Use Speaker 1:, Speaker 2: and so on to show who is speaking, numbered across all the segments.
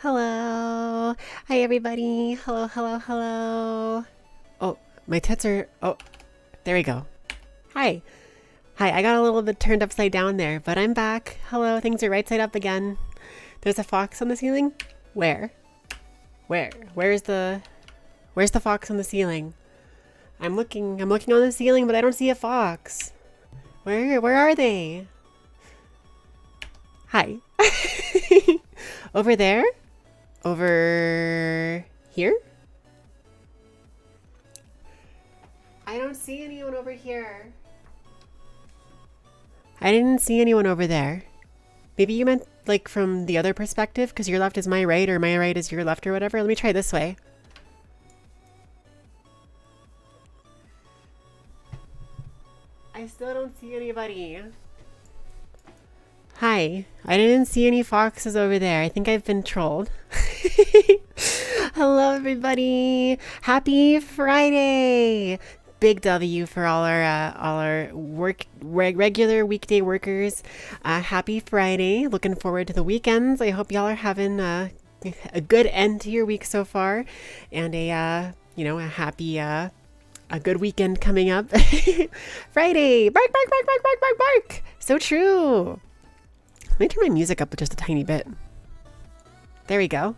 Speaker 1: Hello. Hi, everybody. Hello, hello, hello. Oh, my tits are. Oh, there we go. Hi. Hi, I got a little bit turned upside down there, but I'm back. Hello, things are right side up again. There's a fox on the ceiling? Where? Where? Where's the fox on the ceiling? I'm looking on the ceiling, but I don't see a fox. Where are they? Hi. Over there? Over here? I don't see anyone over here. I didn't see anyone over there. Maybe you meant like from the other perspective, because your left is my right or my right is your left or whatever. Let me try this way. I still don't see anybody. Hi. I didn't see any foxes over there. I think I've been trolled. Hello, everybody. Happy Friday. Big W for all our regular weekday workers. Happy Friday. Looking forward to the weekends. I hope y'all are having a good end to your week so far, and a happy a good weekend coming up. Friday. Bark, bark, bark, bark, bark, bark, bark. So true. Let me turn my music up just a tiny bit. There we go.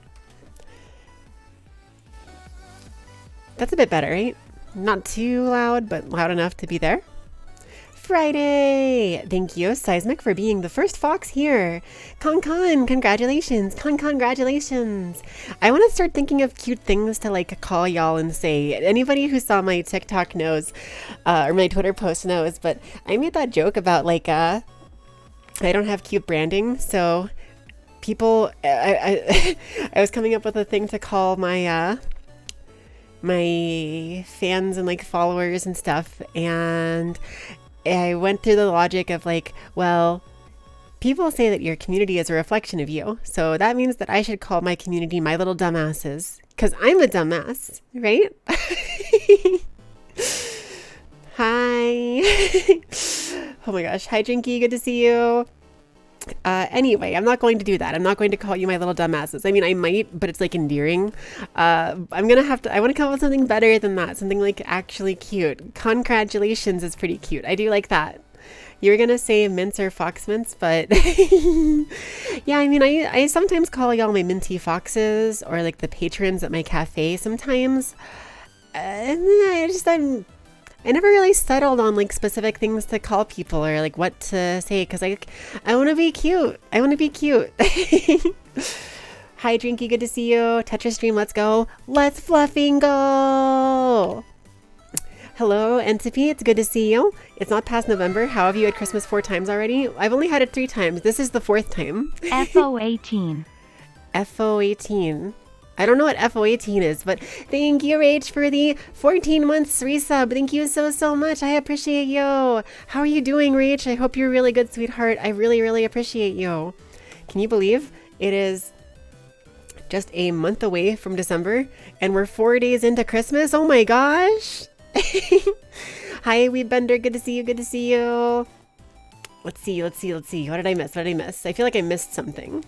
Speaker 1: That's a bit better, right? Not too loud, but loud enough to be there. Friday! Thank you, Seismic, for being the first fox here. Congratulations. Congratulations. I want to start thinking of cute things to like call y'all and say. Anybody who saw my TikTok knows, or my Twitter post knows, but I made that joke about like, I don't have cute branding, so people, I was coming up with a thing to call my, my fans and like followers and stuff, and I went through the logic of like, well, people say that your community is a reflection of you, so that means that I should call my community my little dumbasses, because I'm a dumbass, right? Hi. Oh my gosh. Hi, Jinky. Good to see you. Anyway, I'm not going to do that. I'm not going to call you my little dumbasses. I mean, I might, but it's like endearing. I want to come up with something better than that. Something like actually cute. Congratulations is pretty cute. I do like that. You were going to say mints or fox mints, but yeah, I mean, I sometimes call y'all my minty foxes or like the patrons at my cafe sometimes. I never really settled on like specific things to call people or like what to say, because I want to be cute. I want to be cute. Hi, Drinky. Good to see you. Tetris Dream. Let's go. Let's fluffing go. Hello, Entipy. It's good to see you. It's not past November. How have you had Christmas 4 times already? I've only had it 3 times. This is the 4th time.
Speaker 2: FO18.
Speaker 1: FO18. I don't know what FO18 is, but thank you, Rach, for the 14 months resub. Thank you so much. I appreciate you. How are you doing, Rach? I hope you're really good, sweetheart. I really appreciate you. Can you believe it is just a month away from December and we're 4 days into Christmas? Oh my gosh. Hi, Weedbender. Good to see you. Good to see you. Let's see. What did I miss? I feel like I missed something.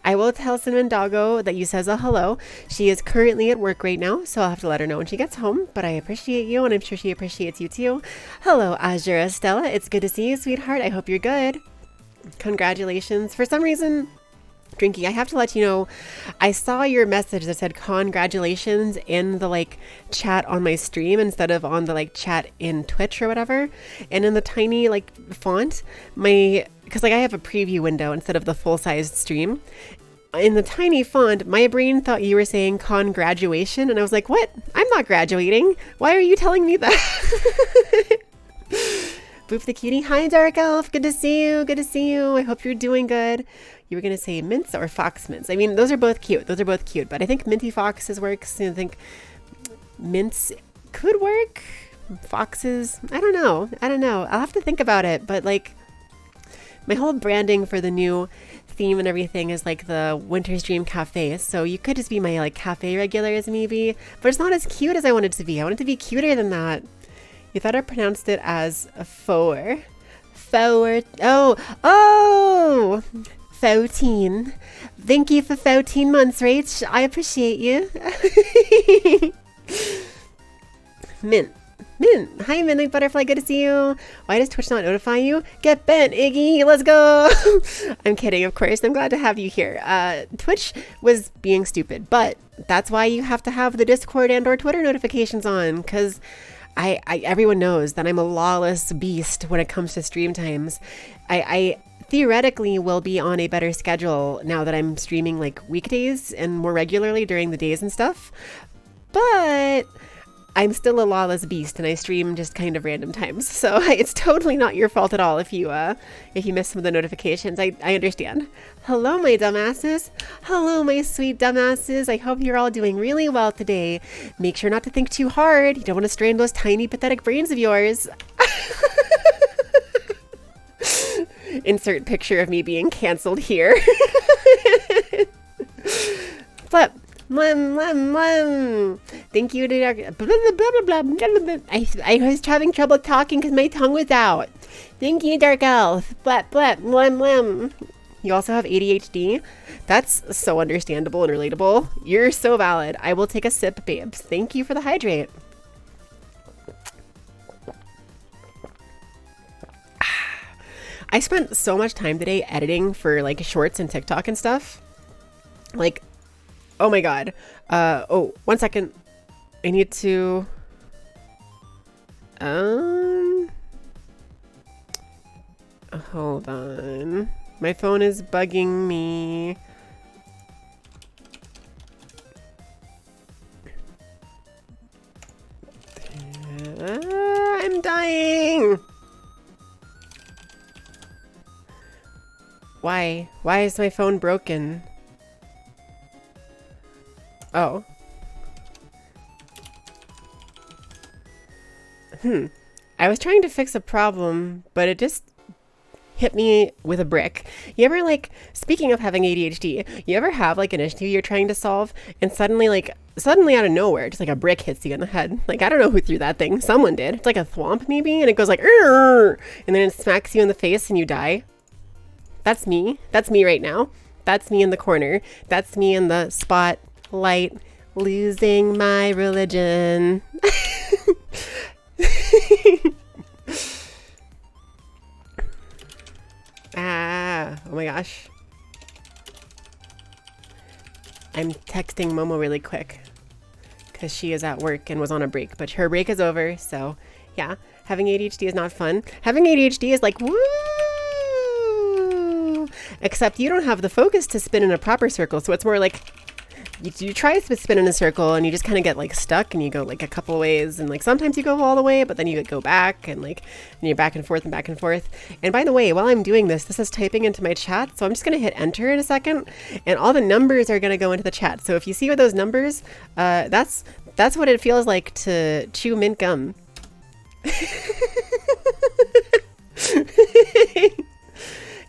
Speaker 1: I will tell Cinnamon Doggo that you says a hello. She is currently at work right now, so I'll have to let her know when she gets home, but I appreciate you, and I'm sure she appreciates you too. Hello, Azura Stella. It's good to see you, sweetheart. I hope you're good. Congratulations. For some reason, Drinky, I have to let you know, I saw your message that said congratulations in the like chat on my stream instead of on the like chat in Twitch or whatever. And in the tiny like font, because like I have a preview window instead of the full-sized stream. In the tiny font, my brain thought you were saying congratulation, and I was like, what? I'm not graduating. Why are you telling me that? Boop the cutie. Hi, Dark Elf. Good to see you. Good to see you. I hope you're doing good. You were going to say mints or fox mints. I mean, those are both cute. But I think minty foxes works. I think mints could work. Foxes, I don't know. I'll have to think about it. But like, my whole branding for the new theme and everything is like the Winter's Dream Cafe. So you could just be my like cafe regulars maybe. But it's not as cute as I want it to be. I want it to be cuter than that. You thought I pronounced it as a foer. Forward. Oh! 14. Thank you for 14 months, Rach. I appreciate you. Mint. Hi, Midnight Butterfly. Good to see you. Why does Twitch not notify you? Get bent, Iggy. Let's go. I'm kidding, of course. I'm glad to have you here. Twitch was being stupid, but that's why you have to have the Discord and or Twitter notifications on, because everyone knows that I'm a lawless beast when it comes to stream times. I theoretically will be on a better schedule now that I'm streaming like weekdays and more regularly during the days and stuff, but I'm still a lawless beast and I stream just kind of random times. So it's totally not your fault at all if you miss some of the notifications. I understand. Hello, my dumbasses. Hello, my sweet dumbasses. I hope you're all doing really well today. Make sure not to think too hard. You don't want to strain those tiny, pathetic brains of yours. Insert picture of me being canceled here. But thank you to I was having trouble talking because my tongue was out. Thank you, Dark Elf. You also have ADHD. That's so understandable and relatable. You're so valid. I will take a sip, babes. Thank you for the hydrate. I spent so much time today editing for like shorts and TikTok and stuff. Like, oh my god. Oh, 1 second. I need to hold on. My phone is bugging me. I'm dying. Why? Why is my phone broken? Oh. I was trying to fix a problem, but it just hit me with a brick. You ever, like, speaking of having ADHD, you ever have like an issue you're trying to solve and suddenly out of nowhere, just like a brick hits you in the head? Like, I don't know who threw that thing. Someone did. It's like a thwomp maybe, and it goes like, "Arr!" And then it smacks you in the face and you die. That's me. That's me right now. That's me in the corner. That's me in the spotlight, losing my religion. Oh my gosh. I'm texting Momo really quick because she is at work and was on a break, but her break is over. So yeah, having ADHD is not fun. Having ADHD is like, woo! Except you don't have the focus to spin in a proper circle. So it's more like you try to spin in a circle and you just kind of get like stuck and you go like a couple ways, and like sometimes you go all the way, but then you go back and like and you're back and forth and back and forth. And by the way, while I'm doing this is typing into my chat, so I'm just gonna hit enter in a second and all the numbers are gonna go into the chat. So if you see those numbers, that's what it feels like to chew mint gum.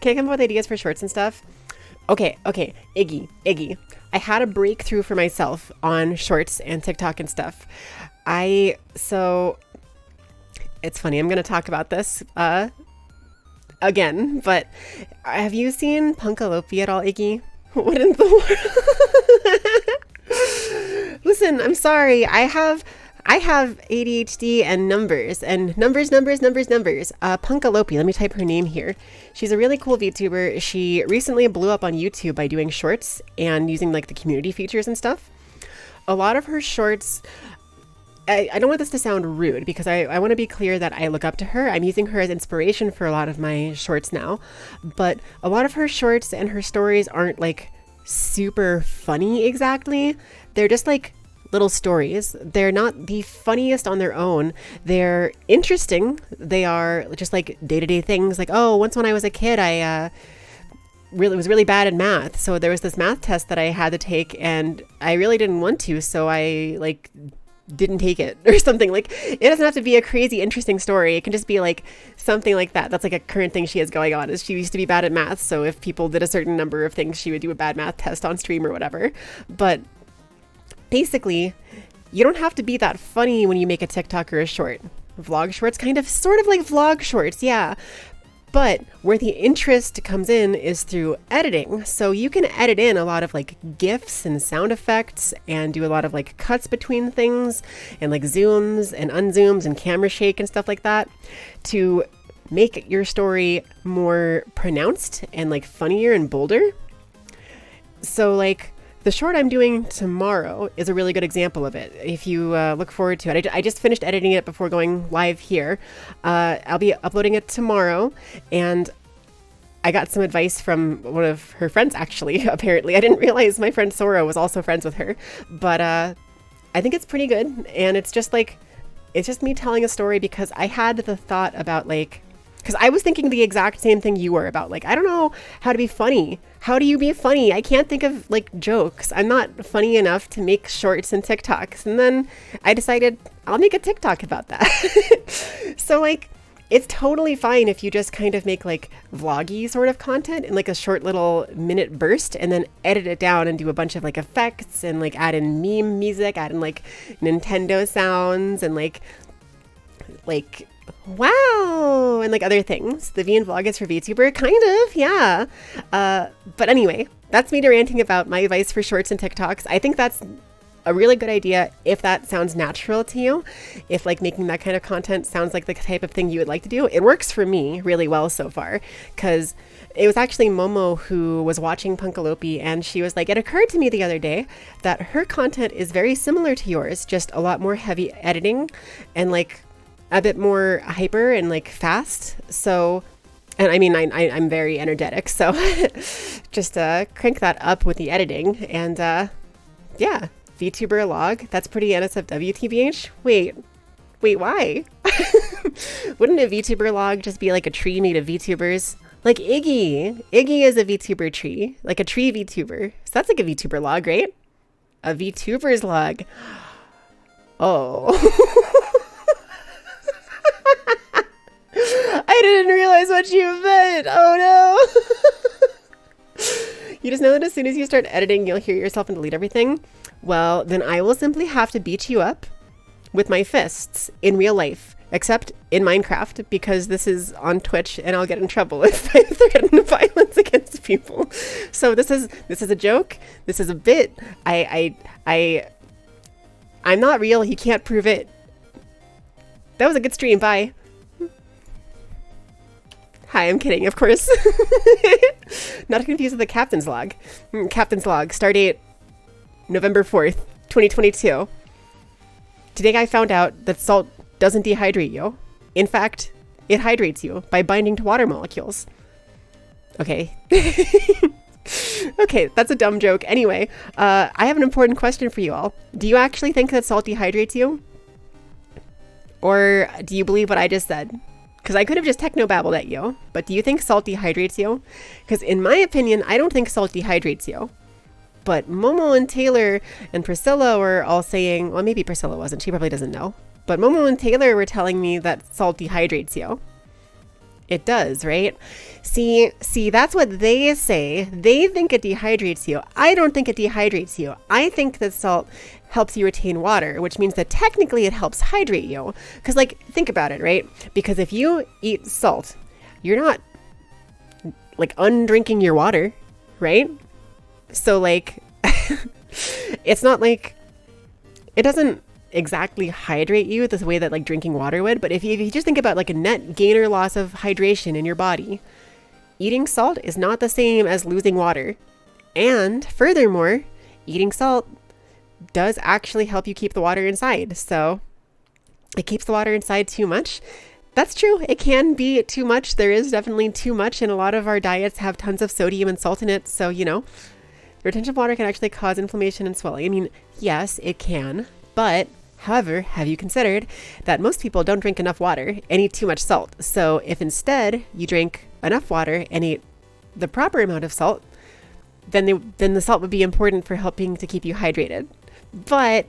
Speaker 1: Can I come up with ideas for shorts and stuff? Okay, Iggy. I had a breakthrough for myself on shorts and TikTok and stuff. So it's funny, I'm going to talk about this again, but have you seen Punkalopi at all, Iggy? What in the world? Listen, I'm sorry. I have ADHD and numbers. Punkalopi, let me type her name here. She's a really cool VTuber. She recently blew up on YouTube by doing shorts and using like the community features and stuff. A lot of her shorts, I don't want this to sound rude because I want to be clear that I look up to her. I'm using her as inspiration for a lot of my shorts now. But a lot of her shorts and her stories aren't like super funny exactly. They're just like little stories. They're not the funniest on their own. They're interesting. They are just like day-to-day things like, oh, once when I was a kid, I was really bad at math. So there was this math test that I had to take and I really didn't want to. So I like didn't take it or something. Like, it doesn't have to be a crazy interesting story. It can just be like something like that. That's like a current thing she has going on, is she used to be bad at math. So if people did a certain number of things, she would do a bad math test on stream or whatever. But basically, you don't have to be that funny when you make a TikTok or a short. Vlog shorts, sort of like vlog shorts, yeah. But where the interest comes in is through editing. So you can edit in a lot of like GIFs and sound effects and do a lot of like cuts between things and like zooms and unzooms and camera shake and stuff like that to make your story more pronounced and like funnier and bolder. So like the short I'm doing tomorrow is a really good example of it. If you look forward to it, I just finished editing it before going live here. I'll be uploading it tomorrow, and I got some advice from one of her friends, actually, apparently. I didn't realize my friend Sora was also friends with her, but I think it's pretty good, and it's just me telling a story because I had the thought about like, because I was thinking the exact same thing you were about. Like, I don't know how to be funny. How do you be funny? I can't think of like jokes. I'm not funny enough to make shorts and TikToks. And then I decided I'll make a TikTok about that. So like, it's totally fine if you just kind of make like vloggy sort of content in like a short little minute burst and then edit it down and do a bunch of like effects and like add in meme music, add in like Nintendo sounds and like wow, and like other things. The VN vlog is for VTuber, kind of, yeah. But anyway, that's me ranting about my advice for shorts and TikToks. I think that's a really good idea if that sounds natural to you. If like making that kind of content sounds like the type of thing you would like to do, it works for me really well so far. Because it was actually Momo who was watching Punkalope, and she was like, it occurred to me the other day that her content is very similar to yours, just a lot more heavy editing and like a bit more hyper and like fast. So, and I mean, I'm very energetic, so just crank that up with the editing. And yeah, VTuber log, that's pretty NSFW TBH. Wait, why? Wouldn't a VTuber log just be like a tree made of VTubers? Like Iggy is a VTuber tree, like a tree VTuber. So that's like a VTuber log, right? A VTuber's log. Oh. I didn't realize what you meant. Oh no. You just know that as soon as you start editing, you'll hear yourself and delete everything. Well, then I will simply have to beat you up with my fists in real life, except in Minecraft, because this is on Twitch and I'll get in trouble if I threaten violence against people. So this is a joke. This is a bit. I'm not real. You can't prove it. That was a good stream. Bye. Hi, I'm kidding, of course. Not to confuse with the Captain's Log. Captain's Log, stardate November 4th, 2022. Today I found out that salt doesn't dehydrate you. In fact, it hydrates you by binding to water molecules. Okay. Okay, that's a dumb joke. Anyway, I have an important question for you all. Do you actually think that salt dehydrates you? Or do you believe what I just said? Because I could have just techno-babbled at you, but do you think salt dehydrates you? Because in my opinion, I don't think salt dehydrates you. But Momo and Taylor and Priscilla were all saying, well, maybe Priscilla wasn't, she probably doesn't know. But Momo and Taylor were telling me that salt dehydrates you. It does, right? See, that's what they say. They think it dehydrates you. I don't think it dehydrates you. I think that salt helps you retain water, which means that technically it helps hydrate you. Because, like, think about it, right? Because if you eat salt, you're not, like, undrinking your water, right? So, like, it's not like, it doesn't exactly hydrate you the way that, like, drinking water would. But if you just think about, like, a net gain or loss of hydration in your body, eating salt is not the same as losing water. And furthermore, eating salt does actually help you keep the water inside. So it keeps the water inside too much. That's true. It can be too much. There is definitely too much, and a lot of our diets have tons of sodium and salt in it. So, you know, retention of water can actually cause inflammation and swelling. I mean, yes, it can. But, however, have you considered that most people don't drink enough water and eat too much salt? So if instead you drink enough water and eat the proper amount of salt, then the salt would be important for helping to keep you hydrated. But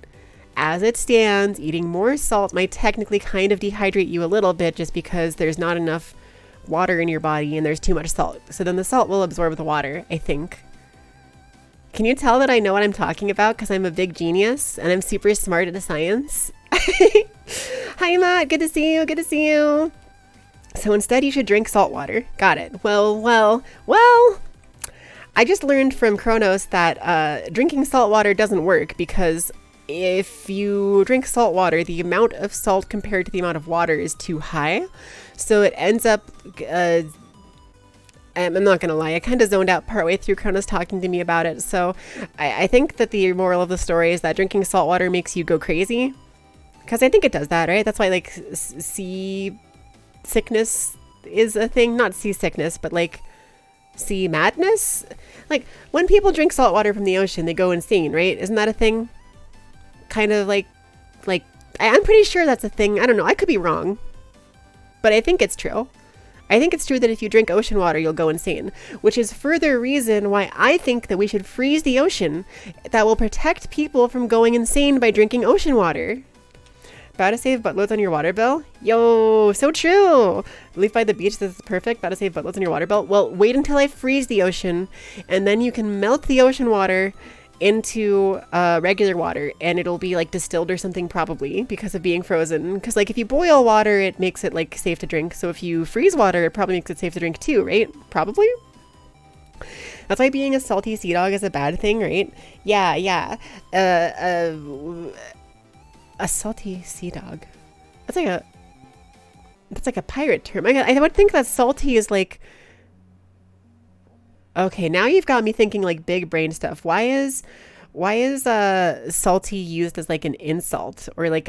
Speaker 1: as it stands, eating more salt might technically kind of dehydrate you a little bit just because there's not enough water in your body and there's too much salt. So then the salt will absorb the water, I think. Can you tell that I know what I'm talking about because I'm a big genius and I'm super smart at the science? Hi, Matt. Good to see you. Good to see you. So instead you should drink salt water. Got it. Well. I just learned from Kronos that drinking salt water doesn't work because if you drink salt water, the amount of salt compared to the amount of water is too high. So it ends up, I'm not going to lie, I kind of zoned out partway through Kronos talking to me about it. So I think that the moral of the story is that drinking salt water makes you go crazy. Because I think it does that, right? That's why like sea sickness is a thing. Not seasickness, but like sea madness. Like when people drink salt water from the ocean, they go insane, right? Isn't that a thing? Kind of like I'm pretty sure that's a thing. I don't know. I could be wrong, but I think it's true. I think it's true that if you drink ocean water, you'll go insane, which is further reason why I think that we should freeze the ocean. That will protect people from going insane by drinking ocean water. About to save buttloads on your water bill? Yo, so true. Leaf by the beach, this is perfect. About to save buttloads on your water bill. Well, wait until I freeze the ocean, and then you can melt the ocean water into regular water, and it'll be like distilled or something probably because of being frozen. Because like if you boil water, it makes it like safe to drink. So if you freeze water, it probably makes it safe to drink too, right? Probably. That's why being a salty sea dog is a bad thing, right? Yeah. A salty sea dog. That's like a pirate term. I would think that salty is like. Okay, now you've got me thinking like big brain stuff. Why is salty used as like an insult or like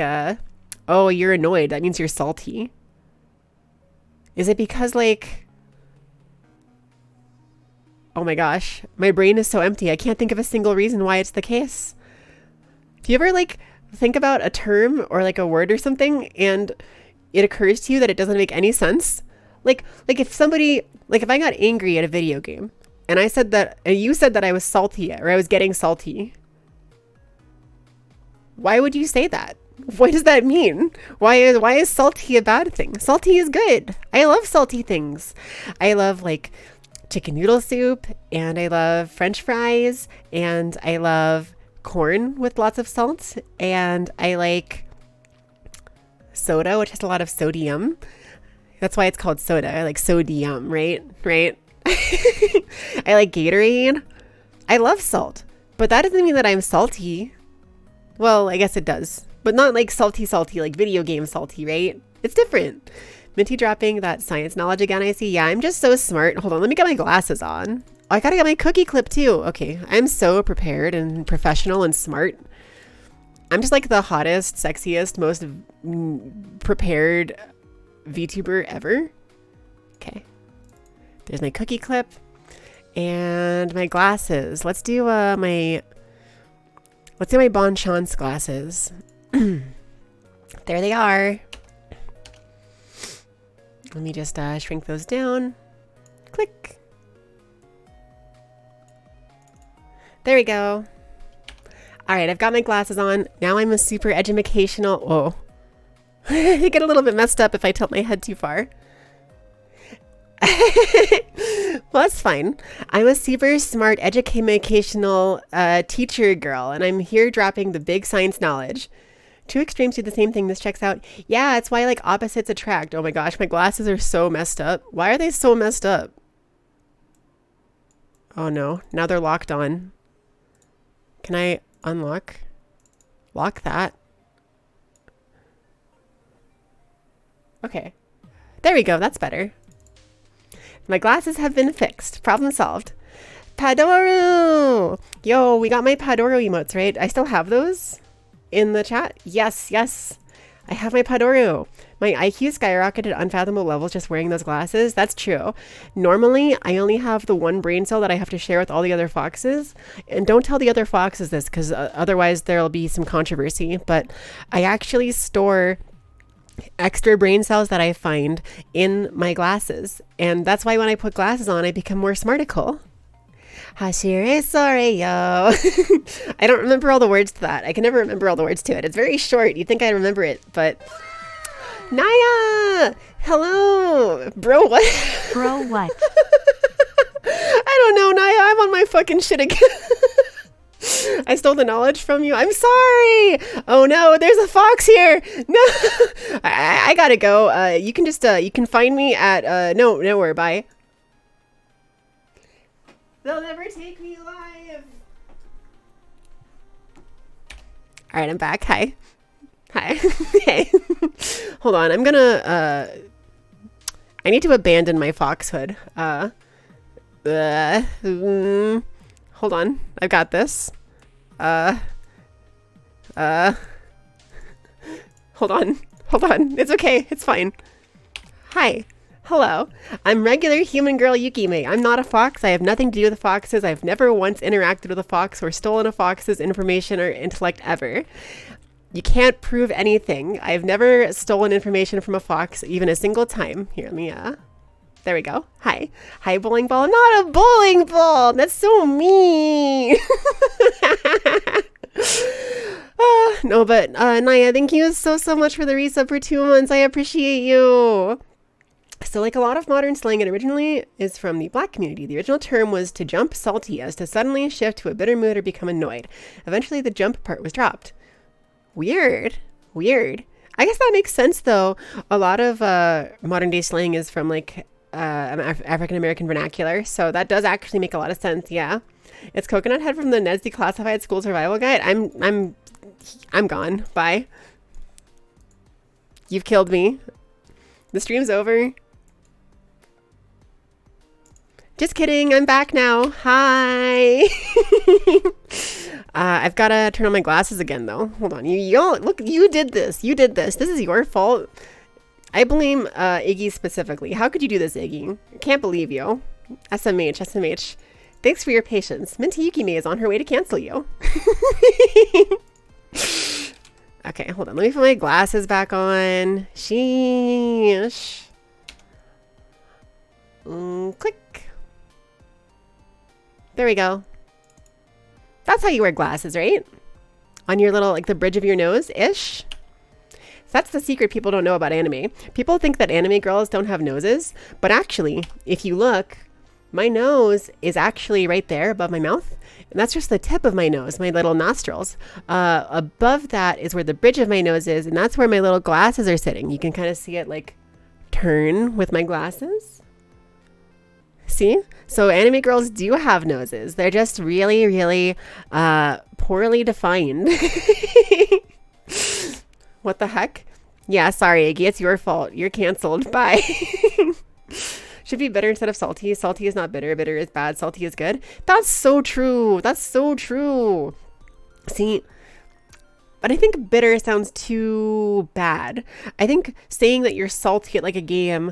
Speaker 1: oh, you're annoyed, that means you're salty? Is it because like, oh my gosh, my brain is so empty. I can't think of a single reason why it's the case. Do you ever like think about a term or like a word or something and it occurs to you that it doesn't make any sense? Like if I got angry at a video game and I said that, and you said that I was salty or I was getting salty, why would you say that? What does that mean? Why is salty a bad thing? Salty is good. I love salty things. I love like chicken noodle soup, and I love French fries, and I love corn with lots of salt, and I like soda, which has a lot of sodium. That's why it's called soda. I like sodium, right? I like Gatorade. I love salt, but that doesn't mean that I'm salty. Well, I guess it does, but not like salty, like video game salty, right? It's different. Minty dropping that science knowledge again, I see. Yeah, I'm just so smart. Hold on, let me get my glasses on. I gotta get my cookie clip too. Okay, I'm so prepared and professional and smart. I'm just like the hottest, sexiest, most prepared VTuber ever. Okay. There's my cookie clip and my glasses. Let's do my Bon Chance glasses. There they are. Let me just shrink those down. Click. There we go. All right, I've got my glasses on. Now I'm a super educational. Whoa. I get a little bit messed up if I tilt my head too far. Well, that's fine. I'm a super smart educational teacher girl, and I'm here dropping the big science knowledge. Two extremes do the same thing. This checks out. Yeah, it's why like opposites attract. Oh my gosh, my glasses are so messed up. Why are they so messed up? Oh no, now they're locked on. Can I unlock? Lock that. Okay. There we go, that's better. My glasses have been fixed. Problem solved. Padoru! Yo, we got my Padoru emotes, right? I still have those in the chat. Yes. I have my Padoru. My IQ skyrocketed unfathomable levels just wearing those glasses. That's true. Normally, I only have the one brain cell that I have to share with all the other foxes. And don't tell the other foxes this, because otherwise there'll be some controversy. But I actually store extra brain cells that I find in my glasses. And that's why when I put glasses on, I become more smarticle. Hashire sorry yo. I don't remember all the words to that. I can never remember all the words to it. It's very short. You'd think I'd remember it, but... Naya! Hello! Bro, what?
Speaker 2: Bro, what?
Speaker 1: I don't know, Naya. I'm on my fucking shit again. I stole the knowledge from you. I'm sorry. Oh no, there's a fox here. No, I gotta go. You can just you can find me at nowhere. Bye. They'll never take me alive. All right, I'm back. Hi. Hey. Hold on. I'm gonna I need to abandon my foxhood. Hold on. I've got this. Hold on. It's okay. It's fine. Hi. Hello. I'm regular human girl Yukime. I'm not a fox. I have nothing to do with foxes. I've never once interacted with a fox or stolen a fox's information or intellect ever. You can't prove anything. I've never stolen information from a fox even a single time. Here, let me, there we go. Hi, bowling ball. I'm not a bowling ball. That's so mean. No, but, Naya, thank you so much for the resub for 2 months. I appreciate you. So like a lot of modern slang, it originally is from the Black community. The original term was to jump salty, as to suddenly shift to a bitter mood or become annoyed. Eventually, the jump part was dropped. Weird. I guess that makes sense, though. A lot of modern day slang is from like African American vernacular, so that does actually make a lot of sense. Yeah, it's Coconut Head from the Ned's Declassified School Survival Guide. I'm gone. Bye. You've killed me. The stream's over. Just kidding, I'm back now. Hi. I've got to turn on my glasses again, though. Hold on. Look, you did this. This is your fault. I blame Iggy specifically. How could you do this, Iggy? I can't believe you. SMH. Thanks for your patience. Minty Yukime is on her way to cancel you. Okay, hold on. Let me put my glasses back on. Sheesh. Click. There we go. That's how you wear glasses, right? On your little, like the bridge of your nose-ish. That's the secret people don't know about anime. People think that anime girls don't have noses, but actually, if you look, my nose is actually right there above my mouth. And that's just the tip of my nose, my little nostrils. Above that is where the bridge of my nose is, and that's where my little glasses are sitting. You can kind of see it like turn with my glasses. See? So anime girls do have noses. They're just really, really poorly defined. What the heck? Yeah, sorry, Iggy. It's your fault. You're canceled. Bye. Should be bitter instead of salty. Salty is not bitter. Bitter is bad. Salty is good. That's so true. See, but I think bitter sounds too bad. I think saying that you're salty at like a game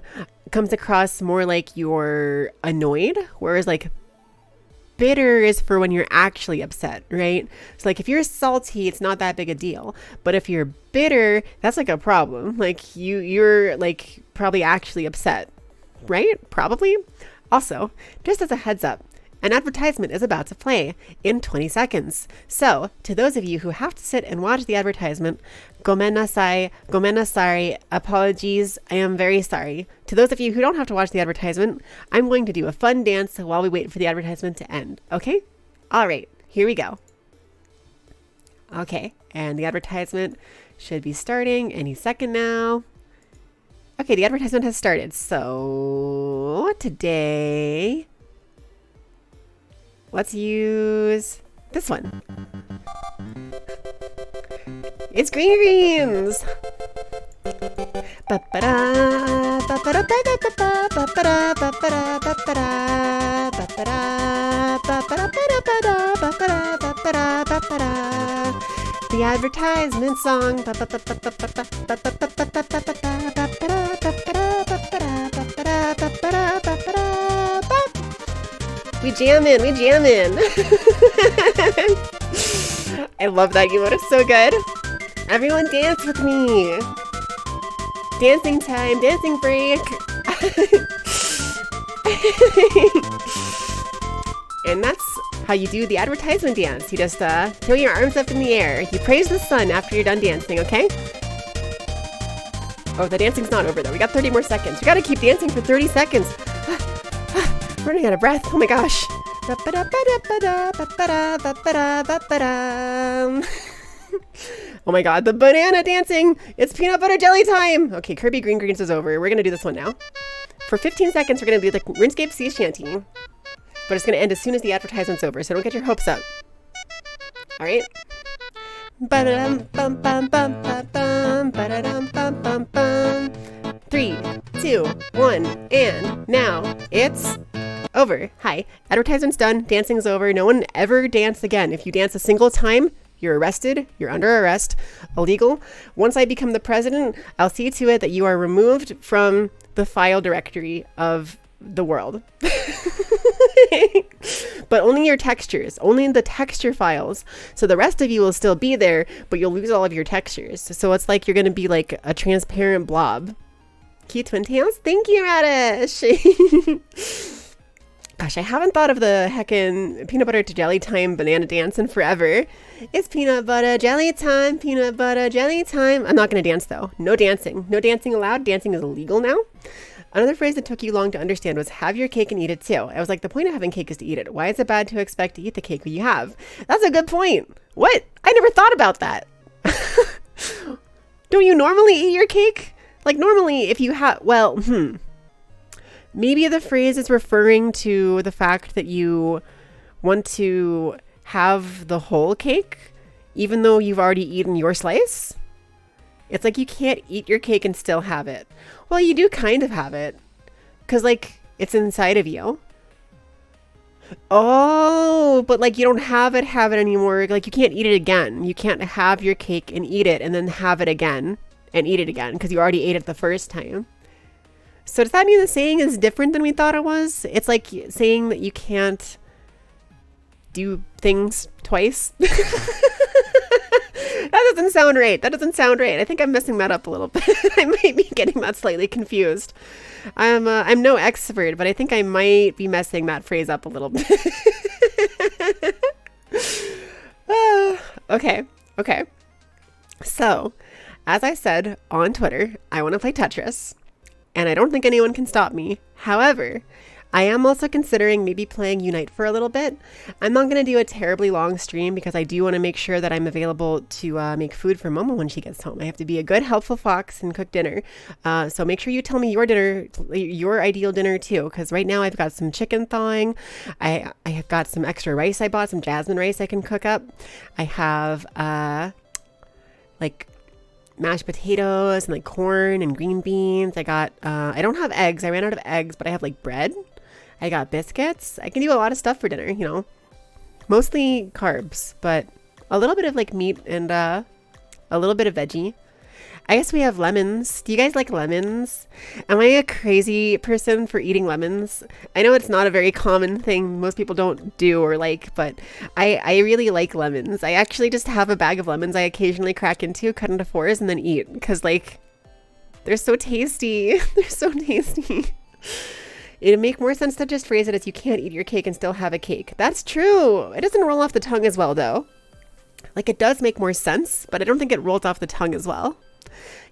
Speaker 1: comes across more like you're annoyed, whereas like bitter is for when you're actually upset, right? So like if you're salty, it's not that big a deal. But if you're bitter, that's like a problem. Like you're like probably actually upset, right? Probably. Also, just as a heads up, an advertisement is about to play in 20 seconds. So, to those of you who have to sit and watch the advertisement, gomen nasai, apologies, I am very sorry. To those of you who don't have to watch the advertisement, I'm going to do a fun dance while we wait for the advertisement to end, okay? All right, here we go. Okay, and the advertisement should be starting any second now. Okay, the advertisement has started. So, today, let's use this one. It's Green Greens! The advertisement song. We jammin'. I love that emote, it's so good. Everyone dance with me. Dancing time, dancing break. And that's how you do the advertisement dance. You just throw your arms up in the air. You praise the sun after you're done dancing, okay? Oh, the dancing's not over though. We got 30 more seconds. We gotta keep dancing for 30 seconds. Running out of breath. Oh my gosh. Oh my god, the banana dancing! It's peanut butter jelly time! Okay, Kirby Green Greens is over. We're gonna do this one now. For 15 seconds, we're gonna do the RuneScape Sea Shanty. But it's gonna end as soon as the advertisement's over, so don't get your hopes up. Alright? Ba-da-dum, bum, bum, bum, bum, bum, ba-da-dum, bum, bum, bum. 3, 2, 1, and now it's over. Hi. Advertisement's done. Dancing's over. No one ever dance again. If you dance a single time, you're arrested. You're under arrest. Illegal. Once I become the president, I'll see to it that you are removed from the file directory of the world. But only your textures, only the texture files. So the rest of you will still be there, but you'll lose all of your textures. So it's like you're going to be like a transparent blob. Cute twin tails? Thank you, Radish. Gosh, I haven't thought of the heckin' peanut butter to jelly time banana dance in forever. It's peanut butter jelly time, peanut butter jelly time. I'm not going to dance though. No dancing. No dancing allowed. Dancing is illegal now. Another phrase that took you long to understand was have your cake and eat it too. I was like, the point of having cake is to eat it. Why is it bad to expect to eat the cake you have? That's a good point. What? I never thought about that. Don't you normally eat your cake? Like normally if you have, well, maybe the phrase is referring to the fact that you want to have the whole cake, even though you've already eaten your slice. It's like you can't eat your cake and still have it. Well, you do kind of have it, because like it's inside of you. Oh, but like you don't have it anymore. Like you can't eat it again. You can't have your cake and eat it and then have it again and eat it again because you already ate it the first time. So does that mean the saying is different than we thought it was? It's like saying that you can't do things twice. That doesn't sound right. That doesn't sound right. I think I'm messing that up a little bit. I might be getting that slightly confused. I'm no expert, but I think I might be messing that phrase up a little bit. Okay. So, as I said on Twitter, I want to play Tetris, and I don't think anyone can stop me. However, I am also considering maybe playing Unite for a little bit. I'm not going to do a terribly long stream because I do want to make sure that I'm available to make food for Momo when she gets home. I have to be a good, helpful fox and cook dinner. So make sure you tell me your dinner, your ideal dinner too, because right now I've got some chicken thawing. I have got some extra rice I bought, some jasmine rice I can cook up. I have like mashed potatoes and like corn and green beans. I got, I don't have eggs. I ran out of eggs, but I have like bread. I got biscuits. I can do a lot of stuff for dinner, you know, mostly carbs, but a little bit of like meat and a little bit of veggie. I guess we have lemons. Do you guys like lemons? Am I a crazy person for eating lemons? I know it's not a very common thing most people don't do or like, but I really like lemons. I actually just have a bag of lemons I occasionally crack into, cut into fours, and then eat because like they're so tasty. They're so tasty. It'd make more sense to just phrase it as you can't eat your cake and still have a cake. That's true. It doesn't roll off the tongue as well though. Like it does make more sense, but I don't think it rolls off the tongue as well.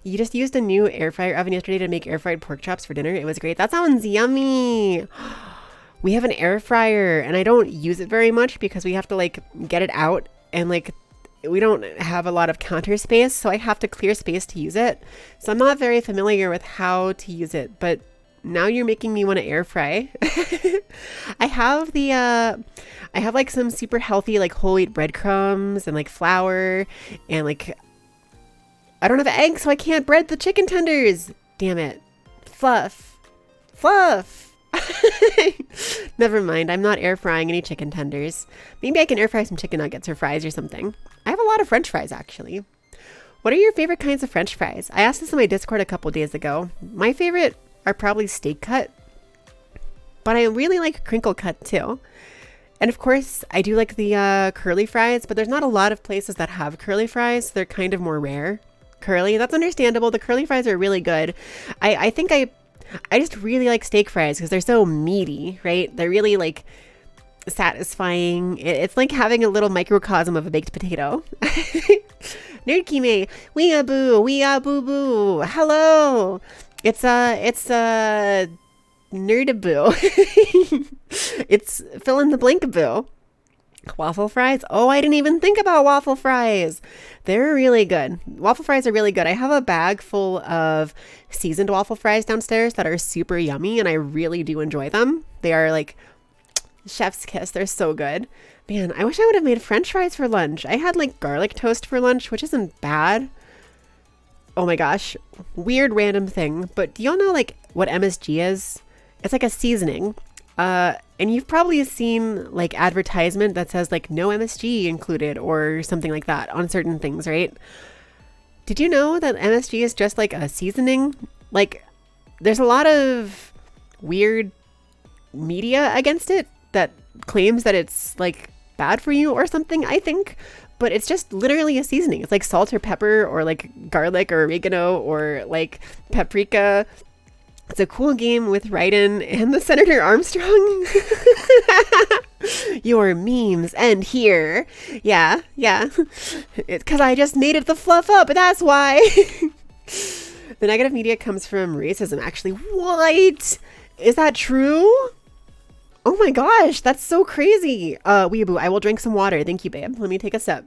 Speaker 1: You just used a new air fryer oven yesterday to make air fried pork chops for dinner. It was great. That sounds yummy. We have an air fryer and I don't use it very much because we have to like get it out and like we don't have a lot of counter space, so I have to clear space to use it. So I'm not very familiar with how to use it, but now you're making me want to air fry. I have like some super healthy like whole wheat breadcrumbs and like flour and like I don't have eggs, so I can't bread the chicken tenders. Damn it. Fluff. Never mind. I'm not air frying any chicken tenders. Maybe I can air fry some chicken nuggets or fries or something. I have a lot of French fries actually. What are your favorite kinds of French fries? I asked this in my Discord a couple days ago. My favorite are probably steak cut, but I really like crinkle cut too. And of course, I do like the curly fries, but there's not a lot of places that have curly fries. They're kind of more rare. Curly, that's understandable. The curly fries are really good. I think I just really like steak fries because they're so meaty, right? They're really like satisfying. It's like having a little microcosm of a baked potato. Nerdkime, wee boo boo. Hello. It's Nerdaboo. It's fill in the blank-a-boo. Waffle fries? Oh, I didn't even think about waffle fries. They're really good. Waffle fries are really good. I have a bag full of seasoned waffle fries downstairs that are super yummy, and I really do enjoy them. They are like chef's kiss. They're so good. Man, I wish I would have made French fries for lunch. I had like garlic toast for lunch, which isn't bad. Oh my gosh. Weird random thing. But do y'all know like what MSG is? It's like a seasoning. And you've probably seen like advertisement that says like no MSG included or something like that on certain things, right? Did you know that MSG is just like a seasoning? Like there's a lot of weird media against it that claims that it's like bad for you or something, I think. But it's just literally a seasoning. It's like salt or pepper or like garlic or oregano or like paprika. It's a cool game with Raiden and the Senator Armstrong. Your memes end here. Yeah. It's because I just made it the fluff up, but that's why. The negative media comes from racism, actually. What? Is that true? Oh my gosh, that's so crazy. Weeaboo, I will drink some water. Thank you, babe. Let me take a sip.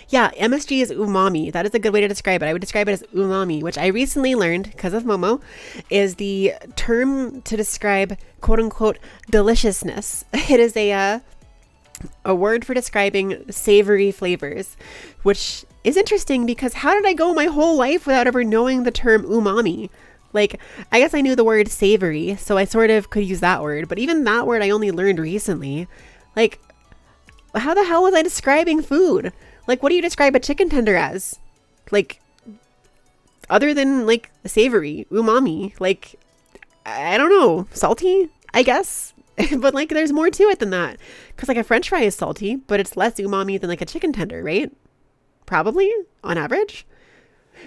Speaker 1: Yeah, MSG is umami. That is a good way to describe it. I would describe it as umami, which I recently learned because of Momo, is the term to describe quote unquote deliciousness. It is a word for describing savory flavors, which is interesting because how did I go my whole life without ever knowing the term umami? Like, I guess I knew the word savory, so I sort of could use that word, but even that word I only learned recently. Like, how the hell was I describing food? Like, what do you describe a chicken tender as? Like, other than, like, savory, umami, like, I don't know, salty, I guess? But, like, there's more to it than that. Because, like, a French fry is salty, but it's less umami than, like, a chicken tender, right? Probably, on average.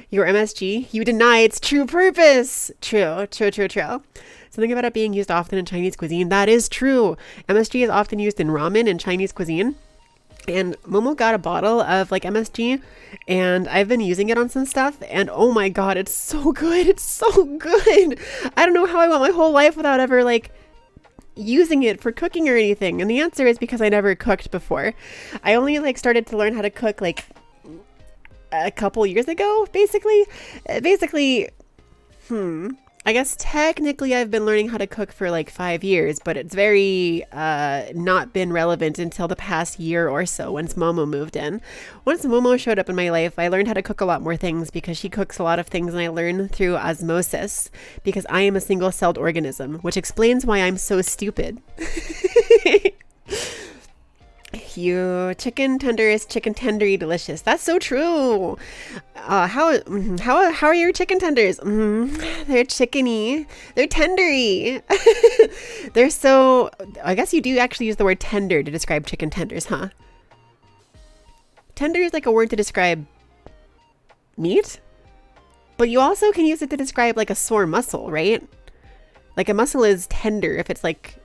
Speaker 1: Your MSG, you deny its true purpose. True. Something about it being used often in Chinese cuisine. That is true. MSG is often used in ramen and Chinese cuisine. And Momo got a bottle of like MSG and I've been using it on some stuff and oh my god, it's so good. It's so good. I don't know how I went my whole life without ever like using it for cooking or anything. And the answer is because I never cooked before. I only like started to learn how to cook like a couple years ago, basically. I guess technically I've been learning how to cook for like 5 years, but it's very not been relevant until the past year or so once Momo moved in. Once Momo showed up in my life, I learned how to cook a lot more things because she cooks a lot of things and I learn through osmosis because I am a single-celled organism, which explains why I'm so stupid. You chicken tender is chicken tendery delicious. That's so true. How are your chicken tenders? They're chickeny. They're tendery. They're so. I guess you do actually use the word tender to describe chicken tenders, huh? Tender is like a word to describe meat, but you also can use it to describe like a sore muscle, right? Like a muscle is tender if it's like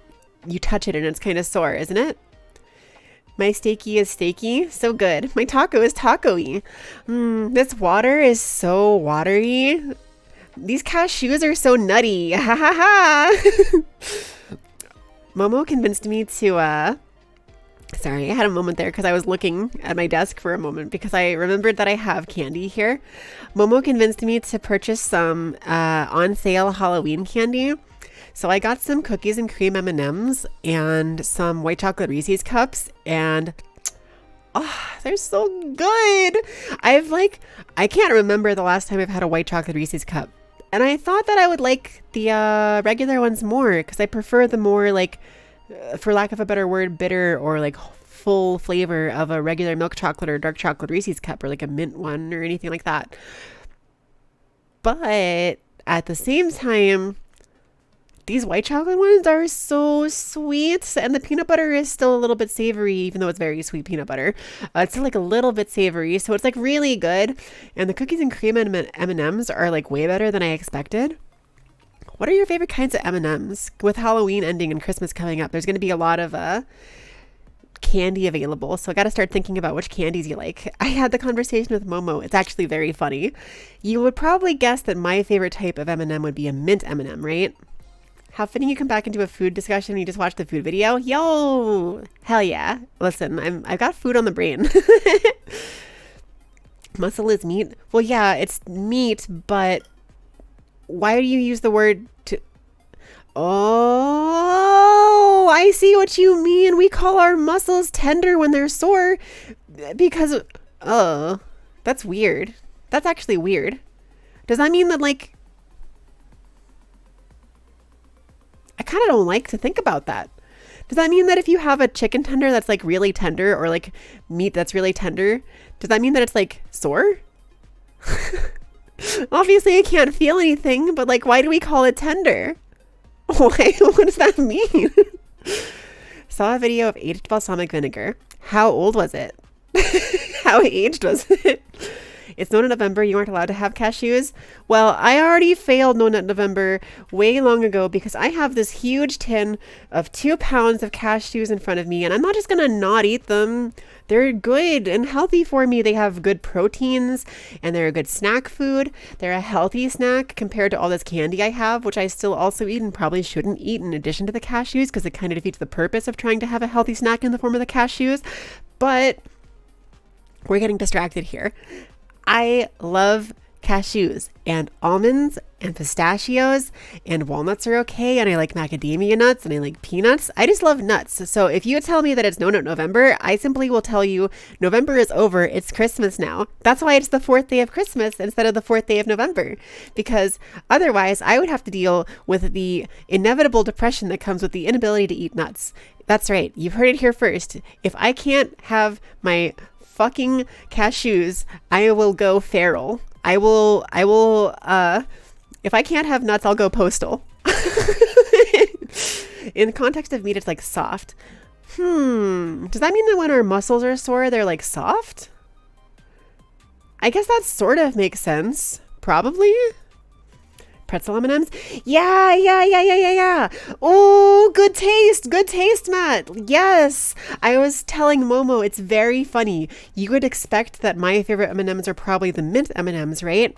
Speaker 1: you touch it and it's kind of sore, isn't it? My steaky is steaky. So good. My taco is taco-y. This water is so watery. These cashews are so nutty. Ha ha ha. Momo convinced me to, sorry, I had a moment there because I was looking at my desk for a moment because I remembered that I have candy here. Momo convinced me to purchase some on sale Halloween candy. So I got some cookies and cream M&Ms and some white chocolate Reese's cups and they're so good. I can't remember the last time I've had a white chocolate Reese's cup. And I thought that I would like the regular ones more because I prefer the more like, for lack of a better word, bitter or like full flavor of a regular milk chocolate or dark chocolate Reese's cup or like a mint one or anything like that. But at the same time, these white chocolate ones are so sweet and the peanut butter is still a little bit savory, even though it's very sweet peanut butter. It's still like a little bit savory, so it's like really good. And the cookies and cream M&Ms are like way better than I expected. What are your favorite kinds of M&Ms? With Halloween ending and Christmas coming up, there's going to be a lot of candy available, so I got to start thinking about which candies you like. I had the conversation with Momo. It's actually very funny. You would probably guess that my favorite type of M&M would be a mint M&M, right? How fitting you come back into a food discussion when you just watched the food video. Yo, hell yeah. Listen, I've got food on the brain. Muscle is meat. Well, yeah, it's meat, but why do you use the word to... Oh, I see what you mean. We call our muscles tender when they're sore because... Oh, that's weird. That's actually weird. Does that mean that, like... I kind of don't like to think about that. Does that mean that if you have a chicken tender that's like really tender, or like meat that's really tender, does that mean that it's like sore? Obviously I can't feel anything, but like, why do we call it tender? Why? What does that mean? Saw a video of aged balsamic vinegar. How old was it? How aged was it? It's No Nut November. You aren't allowed to have cashews. Well, I already failed No Nut November way long ago because I have this huge tin of 2 pounds of cashews in front of me, and I'm not just going to not eat them. They're good and healthy for me. They have good proteins, and they're a good snack food. They're a healthy snack compared to all this candy I have, which I still also eat and probably shouldn't eat in addition to the cashews because it kind of defeats the purpose of trying to have a healthy snack in the form of the cashews. But we're getting distracted here. I love cashews and almonds and pistachios, and walnuts are okay, and I like macadamia nuts and I like peanuts. I just love nuts. So if you tell me that it's No Nut November, I simply will tell you November is over. It's Christmas now. That's why it's the 4th day of Christmas instead of the 4th day of November, because otherwise I would have to deal with the inevitable depression that comes with the inability to eat nuts. That's right. You've heard it here first. If I can't have my fucking cashews, I will go feral. I will, if I can't have nuts, I'll go postal. In the context of meat, it's like soft. Does that mean that when our muscles are sore, they're like soft? I guess that sort of makes sense. Probably. Pretzel M&Ms? Yeah. Oh, good taste, Matt. Yes. I was telling Momo, it's very funny. You would expect that my favorite M&Ms are probably the mint M&Ms, right?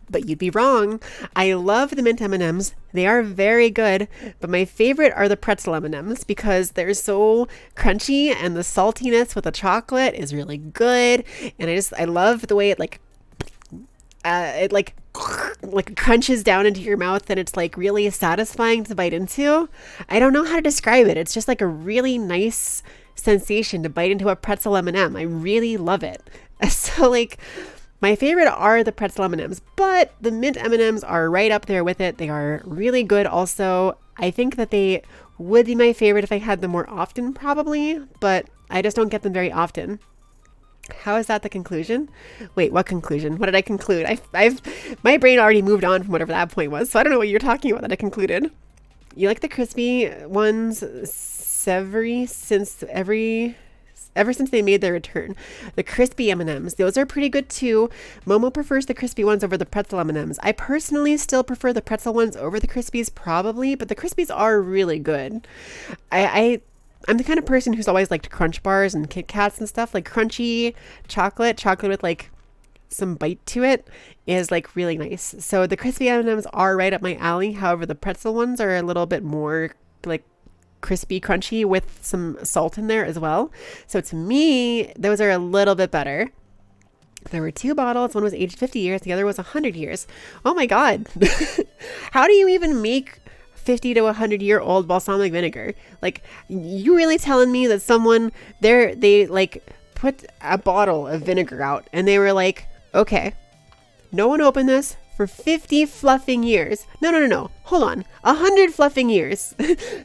Speaker 1: But you'd be wrong. I love the mint M&Ms. They are very good, but my favorite are the pretzel M&Ms because they're so crunchy, and the saltiness with the chocolate is really good. And I love the way it like crunches down into your mouth, and it's like really satisfying to bite into. I don't know how to describe it. It's just like a really nice sensation to bite into a pretzel M&M. I really love it. So like my favorite are the pretzel M&Ms, but the mint M&Ms are right up there with it. They are really good also. I think that they would be my favorite if I had them more often probably, but I just don't get them very often. How is that the conclusion? Wait, what conclusion? What did I conclude? My brain already moved on from whatever that point was, so I don't know what you're talking about that I concluded. You like the crispy ones ever since they made their return. The crispy M&Ms, those are pretty good too. Momo prefers the crispy ones over the pretzel M&Ms. I personally still prefer the pretzel ones over the crispies probably, but the crispies are really good. I'm the kind of person who's always liked Crunch Bars and Kit Kats and stuff. Like crunchy chocolate with like some bite to it is like really nice. So the crispy M&Ms are right up my alley. However, the pretzel ones are a little bit more like crispy, crunchy with some salt in there as well. So to me, those are a little bit better. There were 2 bottles. One was aged 50 years. The other was 100 years. Oh my God. How do you even make 50 to 100-year-old balsamic vinegar? Like, you really telling me that someone they like put a bottle of vinegar out and they were like, okay, no one opened this for 50 fluffing years. No. Hold on. 100 fluffing years.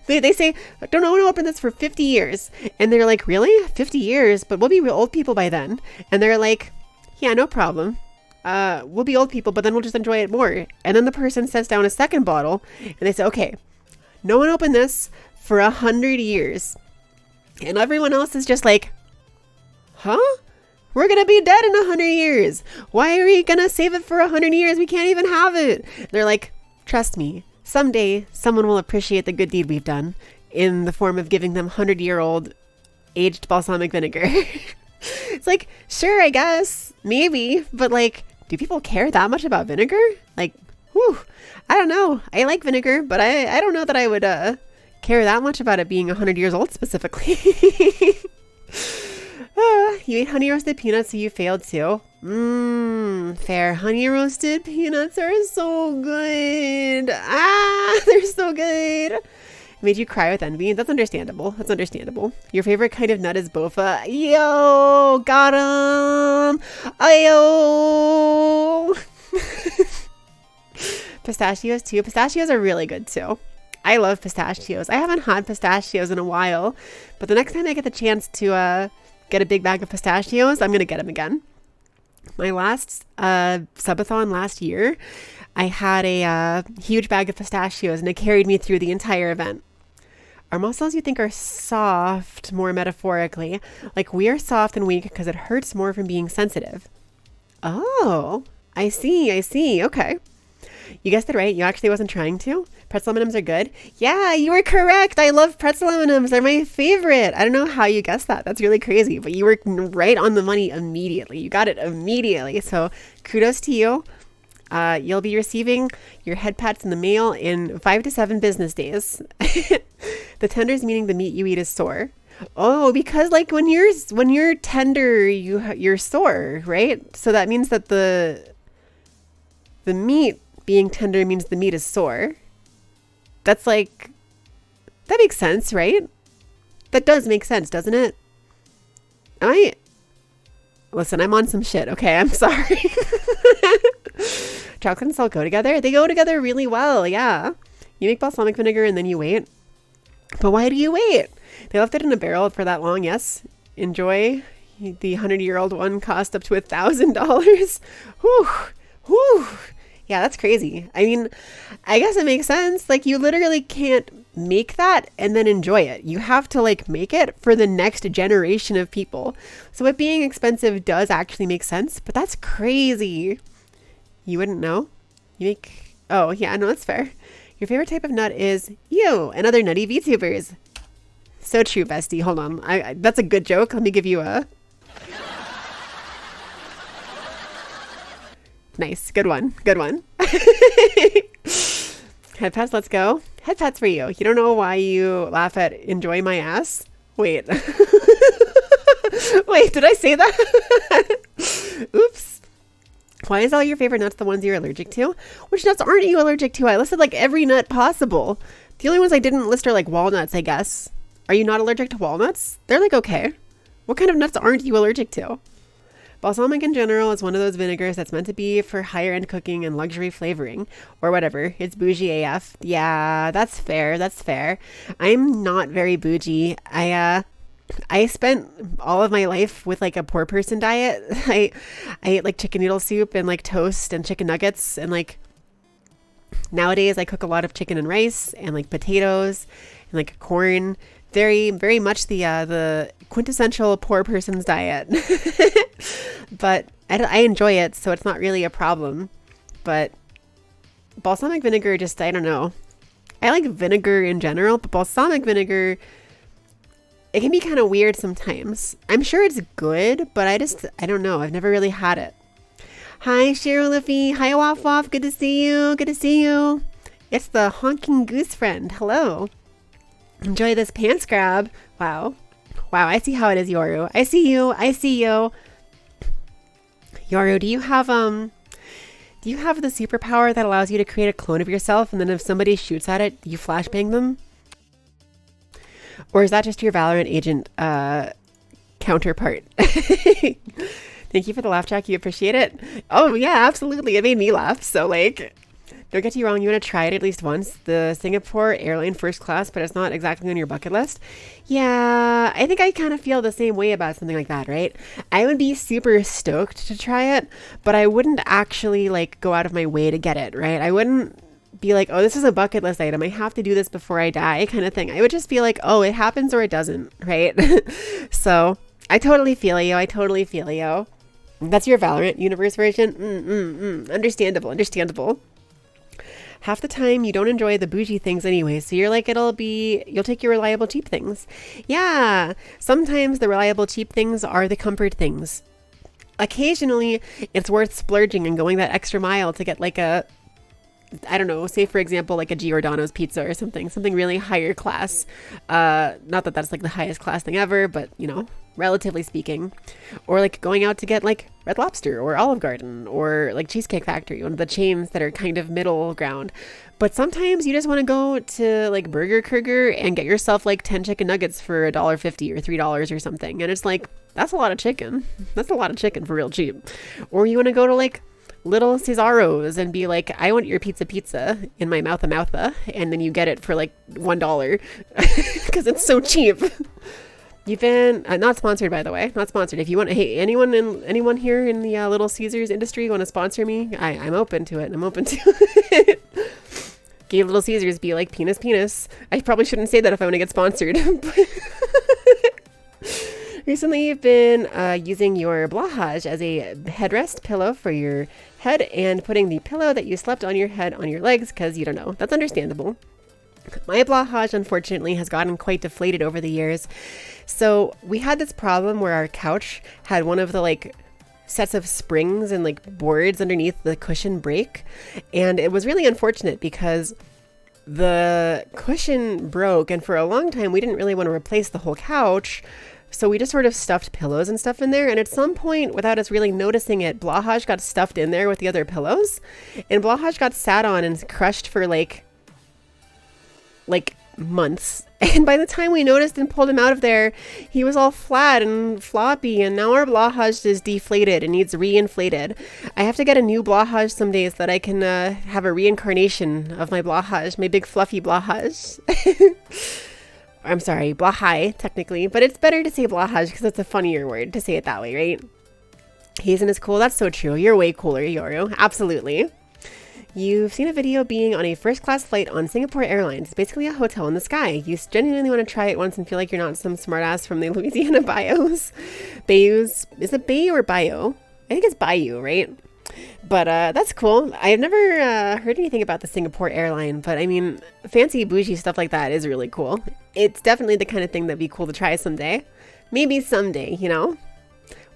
Speaker 1: they say, don't no one open this for 50 years. And they're like, really? 50 years? But we'll be real old people by then. And they're like, yeah, no problem. We'll be old people, but then we'll just enjoy it more. And then the person sets down a second bottle and they say, okay, no one opened this for 100 years. And everyone else is just like, huh? We're going to be dead in 100 years. Why are we going to save it for 100 years? We can't even have it. They're like, trust me, someday someone will appreciate the good deed we've done in the form of giving them 100-year-old aged balsamic vinegar. It's like, sure, I guess, maybe, but like, do people care that much about vinegar? Like, whew, I don't know. I like vinegar, but I don't know that I would care that much about it being 100 years old specifically. You ate honey roasted peanuts, so you failed too. Fair. Honey roasted peanuts are so good. They're so good. Made you cry with envy. That's understandable. That's understandable. Your favorite kind of nut is bofa. Yo, got him. Ayo. Pistachios too. Pistachios are really good too. I love pistachios. I haven't had pistachios in a while, but the next time I get the chance to get a big bag of pistachios, I'm going to get them again. My last subathon last year, I had a huge bag of pistachios and it carried me through the entire event. Our muscles, you think, are soft, more metaphorically. Like we are soft and weak because it hurts more from being sensitive. Oh, I see. Okay. You guessed it right. You actually wasn't trying to. Pretzel M&Ms are good. Yeah, you were correct. I love pretzel M&Ms. They're my favorite. I don't know how you guessed that. That's really crazy. But you were right on the money immediately. You got it immediately. So kudos to you. You'll be receiving your head pats in the mail in 5 to 7 business days. The tenders meaning the meat you eat is sore. Oh, because like when you're tender, you're sore, right? So that means that the meat being tender means the meat is sore. That's like, that makes sense, right? That does make sense, doesn't it? Listen, I'm on some shit, okay? I'm sorry. Chocolate and salt go together? They go together really well, yeah. You make balsamic vinegar and then you wait. But why do you wait? They left it in a barrel for that long, yes. Enjoy. The 100-year-old one cost up to $1,000. Whew. Yeah, that's crazy. I mean, I guess it makes sense. Like, you literally can't make that and then enjoy it. You have to, like, make it for the next generation of people. So it being expensive does actually make sense, but that's crazy. You wouldn't know? Oh, yeah, no, that's fair. Your favorite type of nut is you and other nutty VTubers. So true, bestie. Hold on. That's a good joke. Let me give you a... Nice. Good one. Head pats, let's go. Head pats for you. You don't know why you laugh at enjoy my ass? Wait. Wait, did I say that? Oops. Why is all your favorite nuts the ones you're allergic to? Which nuts aren't you allergic to? I listed like every nut possible. The only ones I didn't list are like walnuts, I guess. Are you not allergic to walnuts? They're like okay. What kind of nuts aren't you allergic to? Balsamic in general is one of those vinegars that's meant to be for higher end cooking and luxury flavoring or whatever. It's bougie AF. Yeah, that's fair. I'm not very bougie. I spent all of my life with like a poor person diet. I ate like chicken noodle soup and like toast and chicken nuggets, and like nowadays I cook a lot of chicken and rice and like potatoes and like corn. Very, very much the quintessential poor person's diet. But I enjoy it, so it's not really a problem. But balsamic vinegar, just, I don't know. I like vinegar in general, but balsamic vinegar, it can be kind of weird sometimes. I'm sure it's good, but I don't know. I've never really had it. Hi, Cheryl Liffy. Hi, Waff Waff. Good to see you. It's the honking goose friend. Hello. Enjoy this pants grab. Wow, I see how it is, Yoru. I see you. Yoru, do you have the superpower that allows you to create a clone of yourself, and then if somebody shoots at it, you flashbang them? Or is that just your Valorant agent counterpart? Thank you for the laugh, Jack. You appreciate it? Oh yeah, absolutely. It made me laugh. So like, don't get you wrong, you want to try it at least once. The Singapore airline first class, but it's not exactly on your bucket list. Yeah, I think I kind of feel the same way about something like that, right? I would be super stoked to try it, but I wouldn't actually like go out of my way to get it, right? I wouldn't be like, oh, this is a bucket list item. I have to do this before I die kind of thing. I would just be like, oh, it happens or it doesn't, right? So I totally feel you. That's your Valorant universe version. Understandable. half the time you don't enjoy the bougie things anyway. So you're like, you'll take your reliable cheap things. Yeah, sometimes the reliable cheap things are the comfort things. Occasionally, it's worth splurging and going that extra mile to get like I don't know, say for example, like a Giordano's pizza or something really higher class. Not that that's like the highest class thing ever, but you know, relatively speaking. Or like going out to get like Red Lobster or Olive Garden or like Cheesecake Factory, one of the chains that are kind of middle ground. But sometimes you just want to go to like Burger Kurger and get yourself like 10 chicken nuggets for $1.50 or $3 or something. And it's like, that's a lot of chicken. That's a lot of chicken for real cheap. Or you want to go to like Little Cesaro's and be like, I want your pizza in my moutha, and then you get it for like $1 because it's so cheap. You've been not sponsored, by the way, not sponsored. If you want, hey, anyone here in the Little Caesars industry want to sponsor me, I'm open to it. I'm open to it. Gave Little Caesars be like penis. I probably shouldn't say that if I want to get sponsored. Recently, you've been using your Blahaj as a headrest pillow for your head and putting the pillow that you slept on your head on your legs because you don't know. That's understandable. My Blahaj, unfortunately, has gotten quite deflated over the years. So we had this problem where our couch had one of the like sets of springs and like boards underneath the cushion break. And it was really unfortunate because the cushion broke, and for a long time we didn't really want to replace the whole couch. So we just sort of stuffed pillows and stuff in there. And at some point, without us really noticing it, Blahaj got stuffed in there with the other pillows. And Blahaj got sat on and crushed for like months. And by the time we noticed and pulled him out of there, he was all flat and floppy. And now our Blahaj is deflated and needs reinflated. I have to get a new Blahaj some days so that I can have a reincarnation of my Blahaj, my big fluffy Blahaj. I'm sorry, Blahai, technically, but it's better to say Blahaj because it's a funnier word to say it that way, right? He isn't as cool. That's so true. You're way cooler, Yoru. Absolutely. You've seen a video being on a first-class flight on Singapore Airlines. It's basically a hotel in the sky. You genuinely want to try it once and feel like you're not some smartass from the Louisiana bayous. Bayous. Is it Bayou or Bayou? I think it's Bayou, right? But that's cool. I've never heard anything about the Singapore airline, but I mean, fancy bougie stuff like that is really cool. It's definitely the kind of thing that'd be cool to try someday. Maybe someday, you know?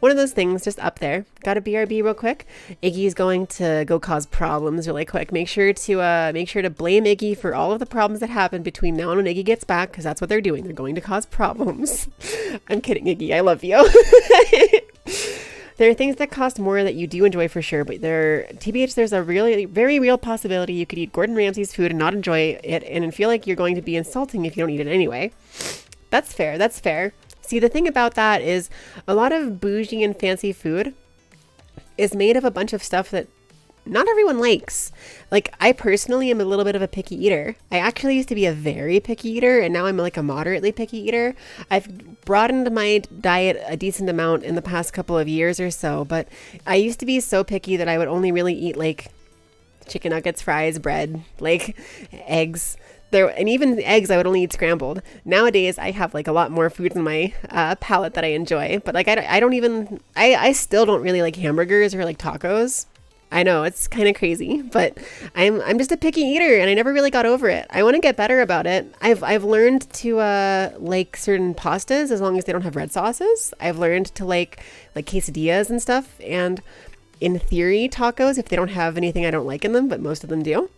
Speaker 1: One of those things just up there. Got a BRB real quick. Iggy's going to go cause problems really quick. Make sure to blame Iggy for all of the problems that happen between now and when Iggy gets back, because that's what they're doing. They're going to cause problems. I'm kidding, Iggy. I love you. There are things that cost more that you do enjoy for sure, but there's a really very real possibility you could eat Gordon Ramsay's food and not enjoy it and feel like you're going to be insulting if you don't eat it anyway. That's fair. That's fair. See, the thing about that is a lot of bougie and fancy food is made of a bunch of stuff that not everyone likes. Like, I personally am a little bit of a picky eater. I actually used to be a very picky eater, and now I'm like a moderately picky eater. I've broadened my diet a decent amount in the past couple of years or so, but I used to be so picky that I would only really eat like chicken nuggets, fries, bread, like eggs. And even eggs, I would only eat scrambled. Nowadays, I have like a lot more foods in my palate that I enjoy, but like I still don't really like hamburgers or like tacos. I know it's kind of crazy, but I'm just a picky eater and I never really got over it. I want to get better about it. I've learned to like certain pastas as long as they don't have red sauces. I've learned to like quesadillas and stuff, and in theory tacos if they don't have anything I don't like in them, but most of them do.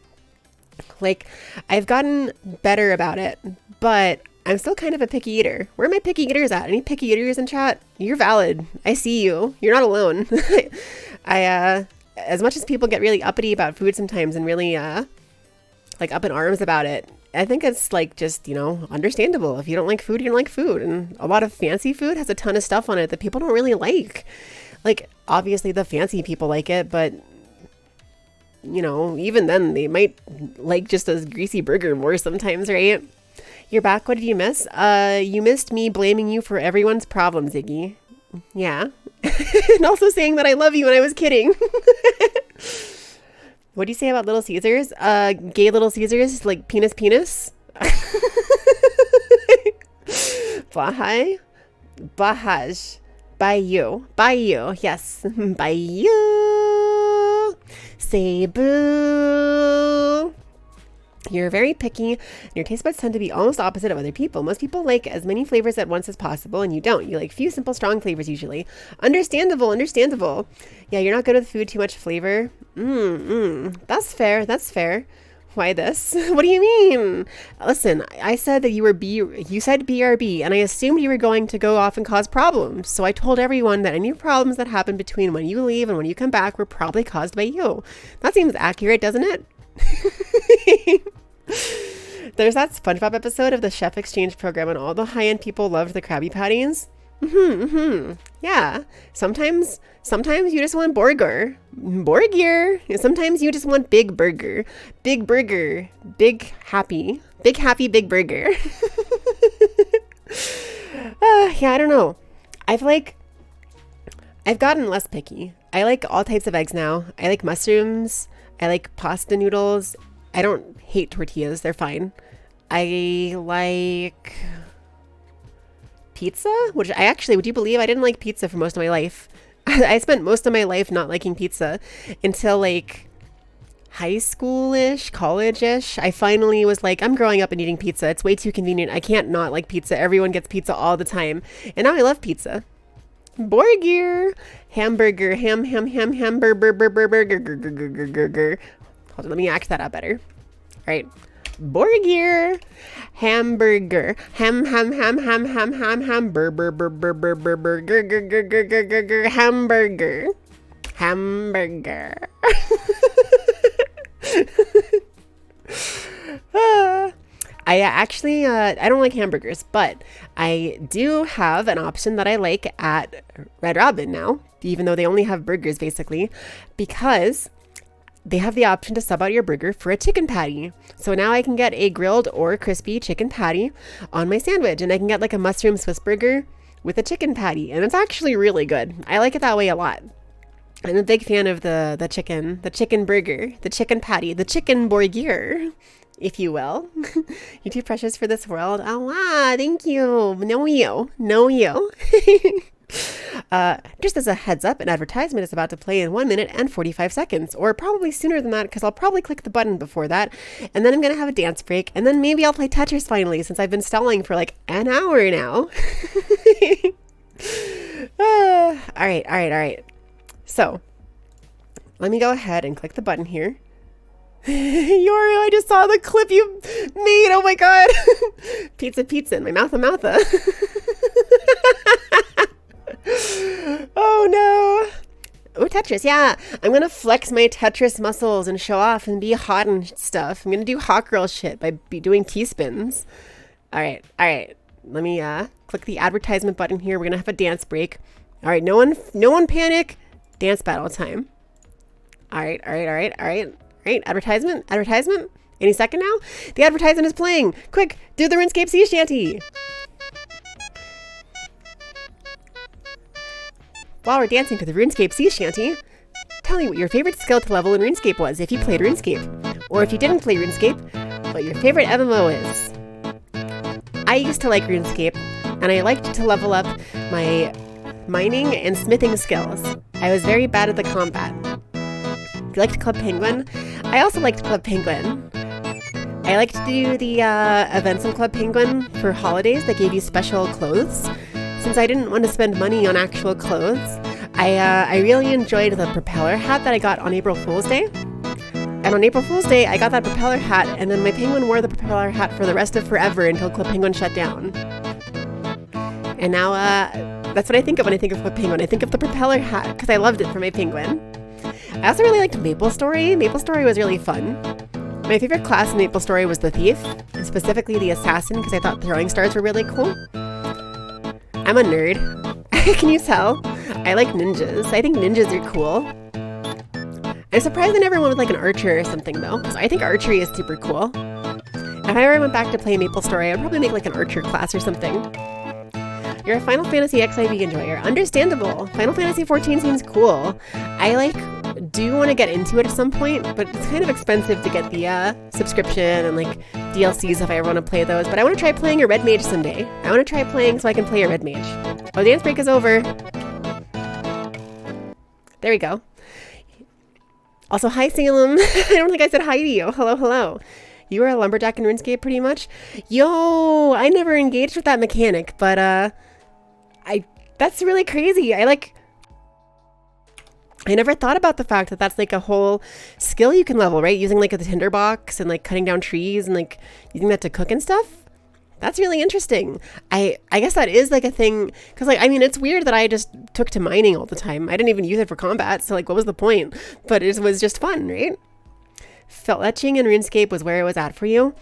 Speaker 1: Like, I've gotten better about it, but I'm still kind of a picky eater. Where are my picky eaters at? Any picky eaters in chat? You're valid. I see you. You're not alone. As much as people get really uppity about food sometimes and really like up in arms about it, I think it's like just, you know, understandable. If you don't like food, you don't like food. And a lot of fancy food has a ton of stuff on it that people don't really like. Like, obviously the fancy people like it, but you know, even then they might like just a greasy burger more sometimes, right? You're back. What did you miss? You missed me blaming you for everyone's problems, Iggy. Yeah. And also saying that I love you and I was kidding. What do you say about Little Caesars? Gay Little Caesars, like penis. Bahai? Bahaj. By you. Yes. By you. Say boo. You're very picky, and your taste buds tend to be almost opposite of other people. Most people like as many flavors at once as possible, and you don't. You like few simple, strong flavors usually. Understandable, understandable. Yeah, you're not good with food, too much flavor. That's fair, that's fair. Why this? What do you mean? Listen, I said that you said BRB, and I assumed you were going to go off and cause problems. So I told everyone that any problems that happen between when you leave and when you come back were probably caused by you. That seems accurate, doesn't it? There's that SpongeBob episode of the chef exchange program and all the high-end people loved the Krabby Patties. Yeah. Sometimes you just want burger. Borgir. Sometimes you just want big burger. Big burger. Big happy. Big burger. Yeah, I don't know. I've gotten less picky. I like all types of eggs now. I like mushrooms. I like pasta noodles. I don't hate tortillas. They're fine. I like pizza, which would you believe I didn't like pizza for most of my life? I spent most of my life not liking pizza until like high school-ish, college-ish. I finally was like, I'm growing up and eating pizza. It's way too convenient. I can't not like pizza. Everyone gets pizza all the time. And now I love pizza. Borgir. Hamburger. Hamburger. Hold on, let me act that out better. All right. Borgir. Hamburger. Hamburger. Hamburger. I don't like hamburgers, but I do have an option that I like at Red Robin now, even though they only have burgers basically, because they have the option to sub out your burger for a chicken patty. So now I can get a grilled or crispy chicken patty on my sandwich, and I can get like a mushroom Swiss burger with a chicken patty, and it's actually really good. I like it that way a lot. I'm a big fan of the chicken burger, the chicken patty, the chicken borgir, if you will. You're too precious for this world. Oh, wow, thank you. Know you. Just as a heads up, an advertisement is about to play in 1 minute and 45 seconds, or probably sooner than that, because I'll probably click the button before that, and then I'm going to have a dance break, and then maybe I'll play Tetris finally, since I've been stalling for like an hour now. All right. So, let me go ahead and click the button here. Yoru, I just saw the clip you made. Oh my god. Pizza in my mouth. Oh no. Oh, Tetris. Yeah. I'm going to flex my Tetris muscles and show off and be hot and stuff. I'm going to do hot girl shit by doing T-spins. All right. Let me click the advertisement button here. We're going to have a dance break. All right. No one panic. Dance battle time. All right. Advertisement. Any second now? The advertisement is playing. Quick, do the RuneScape sea shanty. While we're dancing to the RuneScape sea shanty, tell me what your favorite skill to level in RuneScape was if you played RuneScape. Or if you didn't play RuneScape, what your favorite MMO is. I used to like RuneScape, and I liked to level up my mining and smithing skills. I was very bad at the combat. You liked Club Penguin? I also liked Club Penguin. I liked to do the events in Club Penguin for holidays that gave you special clothes. Since I didn't want to spend money on actual clothes, I really enjoyed the propeller hat that I got on April Fool's Day. And on April Fool's Day, I got that propeller hat, and then my penguin wore the propeller hat for the rest of forever until Club Penguin shut down. And now, that's what I think of when I think of Club Penguin. I think of the propeller hat, because I loved it for my penguin. I also really liked MapleStory. MapleStory was really fun. My favorite class in MapleStory was the Thief, and specifically the Assassin, because I thought throwing stars were really cool. I'm a nerd. Can you tell? I like ninjas. I think ninjas are cool. I'm surprised I never went with like an archer or something though, because I think archery is super cool. If I ever went back to play MapleStory, I'd probably make like an archer class or something. You're a Final Fantasy XIV enjoyer. Understandable. Final Fantasy 14 seems cool. I do want to get into it at some point, but it's kind of expensive to get the subscription and like DLCs if I ever want to play those. But I want to try playing a red mage someday. I want to try playing so I can play a red mage. Oh, the dance break is over. There we go. Also, hi Salem. I don't think I said hi to you. Hello. You are a lumberjack in RuneScape pretty much? Yo, I never engaged with that mechanic, but that's really crazy. I never thought about the fact that that's like a whole skill you can level, right? Using like a tinderbox and like cutting down trees and like using that to cook and stuff. That's really interesting. I guess that is like a thing, because like, I mean, it's weird that I just took to mining all the time. I didn't even use it for combat, so like what was the point? But it was just fun, right? Fletching in RuneScape was where it was at for you.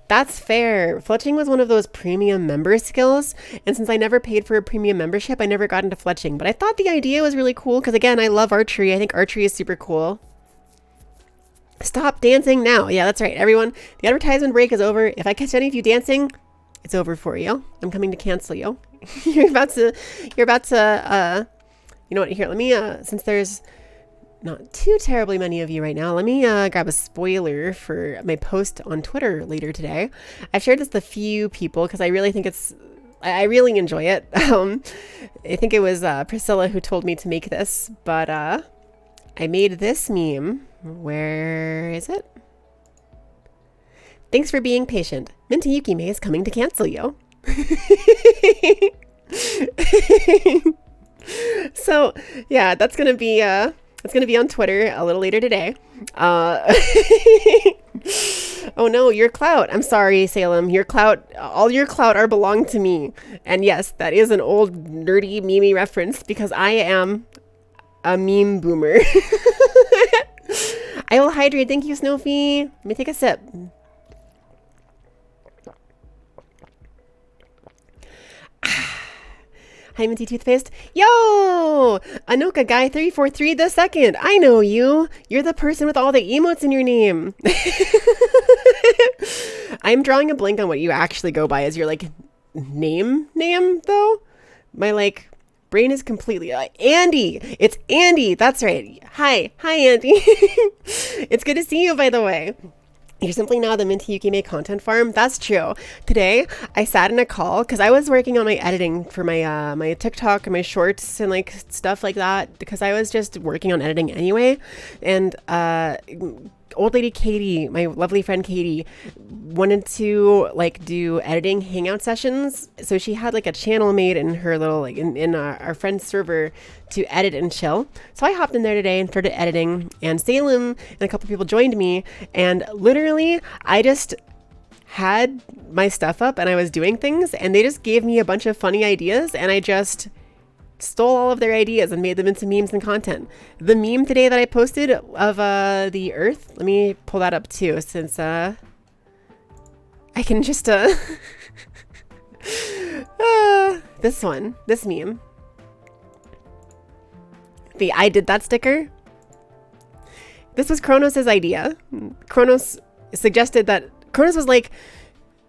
Speaker 1: That's fair. Fletching was one of those premium member skills, and since I never paid for a premium membership, I never got into fletching. But I thought the idea was really cool, because again, I love archery. I think archery is super cool. Stop dancing now. Yeah, that's right, everyone. The advertisement break is over. If I catch any of you dancing, it's over for you. I'm coming to cancel you. You're about to, you know what, here, let me, since there's not too terribly many of you right now, let me grab a spoiler for my post on Twitter later today. I've shared this with a few people because I really think I really enjoy it. I think it was Priscilla who told me to make this, but I made this meme. Where is it? Thanks for being patient. Minty Yukime is coming to cancel you. So yeah, that's gonna be on Twitter a little later today. Oh no, your clout. I'm sorry, Salem. Your clout, all your clout are belong to me. And yes, that is an old nerdy meme reference because I am a meme boomer. I will hydrate. Thank you, Snowfy. Let me take a sip. Hi, Minty Toothpaste. Yo! Anoka Guy 343 the second. I know you. You're the person with all the emotes in your name. I'm drawing a blank on what you actually go by as your like name though. My like brain is completely Andy. It's Andy. That's right. Hi, Andy. It's good to see you, by the way. You're simply now the Minty Yukime content farm. That's true. Today, I sat in a call because I was working on my editing for my my TikTok and my shorts and like stuff like that because I was just working on editing anyway. And old lady Katie, my lovely friend Katie, wanted to like do editing hangout sessions. So she had like a channel made in her little like in our friend's server to edit and chill. So I hopped in there today and started editing, and Salem and a couple people joined me, and literally I just had my stuff up and I was doing things and they just gave me a bunch of funny ideas and I just stole all of their ideas and made them into memes and content. The meme today that I posted of the Earth, let me pull that up too, since I can just this meme. The I did that sticker. This was Kronos' idea. Kronos suggested that, Kronos was like,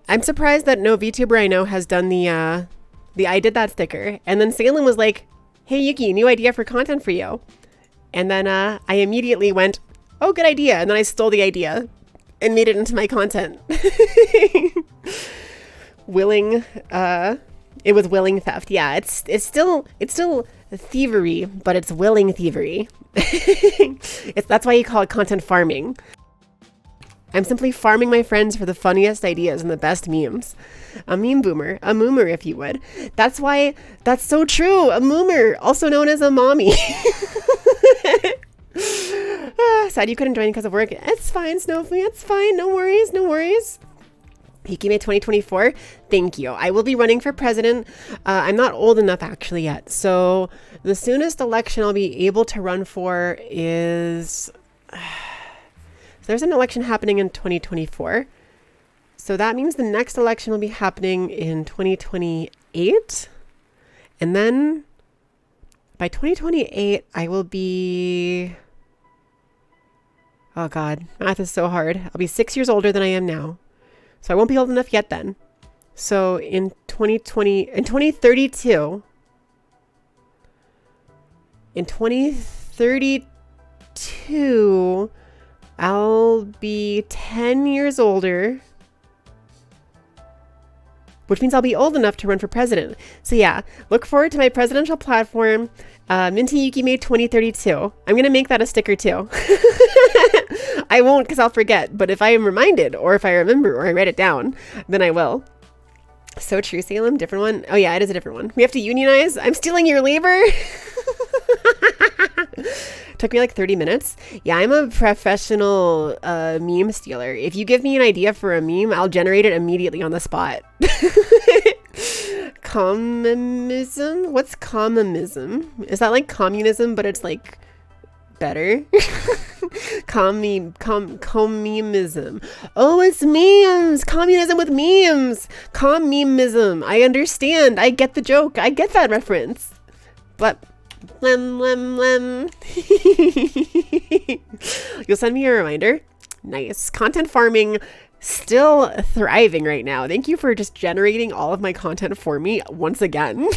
Speaker 1: I'm surprised that no VTuber I know has done the I did that sticker. And then Salem was like, hey Yuki, new idea for content for you. And then I immediately went, oh, good idea. And then I stole the idea and made it into my content. It was willing theft. Yeah, it's still thievery, but it's willing thievery. That's why you call it content farming. I'm simply farming my friends for the funniest ideas and the best memes. A meme boomer, a moomer if you would. That's why, that's so true, a moomer, also known as a mommy. Sad you couldn't join because of work. It's fine, Snowflake, it's fine, no worries, no worries. Hikime 2024, thank you. I will be running for president. I'm not old enough actually yet. So the soonest election I'll be able to run for is... There's an election happening in 2024. So that means the next election will be happening in 2028. And then by 2028, I will be... Oh God, math is so hard. I'll be 6 years older than I am now. So I won't be old enough yet then. So in 2032, I'll be 10 years older, which means I'll be old enough to run for president. So yeah, look forward to my presidential platform, Minty Yukime 2032. I'm going to make that a sticker too. I won't because I'll forget. But if I am reminded or if I remember or I write it down, then I will. So true, Salem. Different one. Oh yeah, it is a different one. We have to unionize. I'm stealing your labor. Took me like 30 minutes. Yeah, I'm a professional meme stealer. If you give me an idea for a meme, I'll generate it immediately on the spot. Communism? What's communism? Is that like communism, but it's like better? Communism. Oh, it's memes. Communism with memes. Communism. I understand. I get the joke. I get that reference. But lem. You'll send me a reminder. Nice. Content farming still thriving right now. Thank you for just generating all of my content for me once again.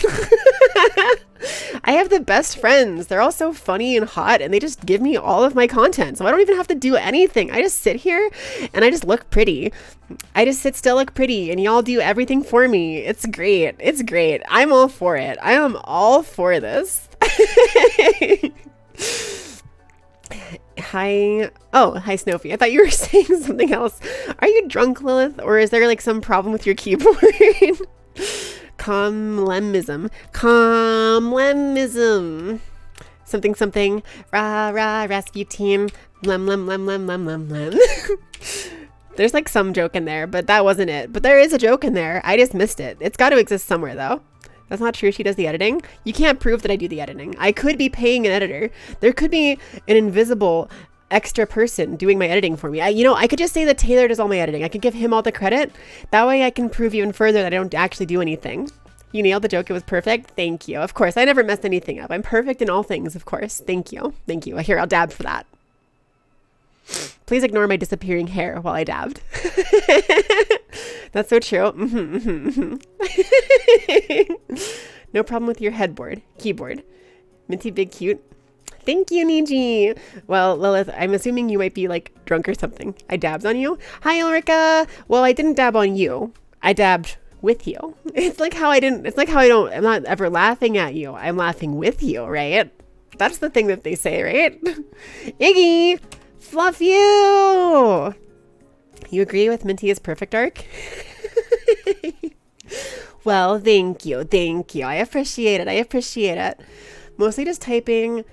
Speaker 1: I have the best friends. They're all so funny and hot and they just give me all of my content. So I don't even have to do anything. I just sit here and I just look pretty. I just sit still, look pretty, and y'all do everything for me. It's great. It's great. I'm all for it. I am all for this. Hi. Oh, hi, Snowfy. I thought you were saying something else. Are you drunk, Lilith? Or is there like some problem with your keyboard? Comlemism. Something. Rah, rescue team. Lem. There's like some joke in there, but that wasn't it. But there is a joke in there. I just missed it. It's got to exist somewhere, though. That's not true. She does the editing. You can't prove that I do the editing. I could be paying an editor. There could be an invisible extra person doing my editing for me. I could just say that Taylor does all my editing. I could give him all the credit. That way I can prove even further that I don't actually do anything. You nailed the joke. It was perfect. Thank you. Of course, I never messed anything up. I'm perfect in all things, of course. Thank you. Here, I'll dab for that. Please ignore my disappearing hair while I dabbed. That's so true. No problem with your keyboard. Minty Big Cute. Thank you, Niji. Well, Lilith, I'm assuming you might be like drunk or something. I dabbed on you. Hi, Ulrika. Well, I didn't dab on you. I dabbed with you. I'm not ever laughing at you. I'm laughing with you, right? That's the thing that they say, right? Iggy, fluff you. You agree with Minty is perfect arc? Well, thank you. I appreciate it. Mostly just typing,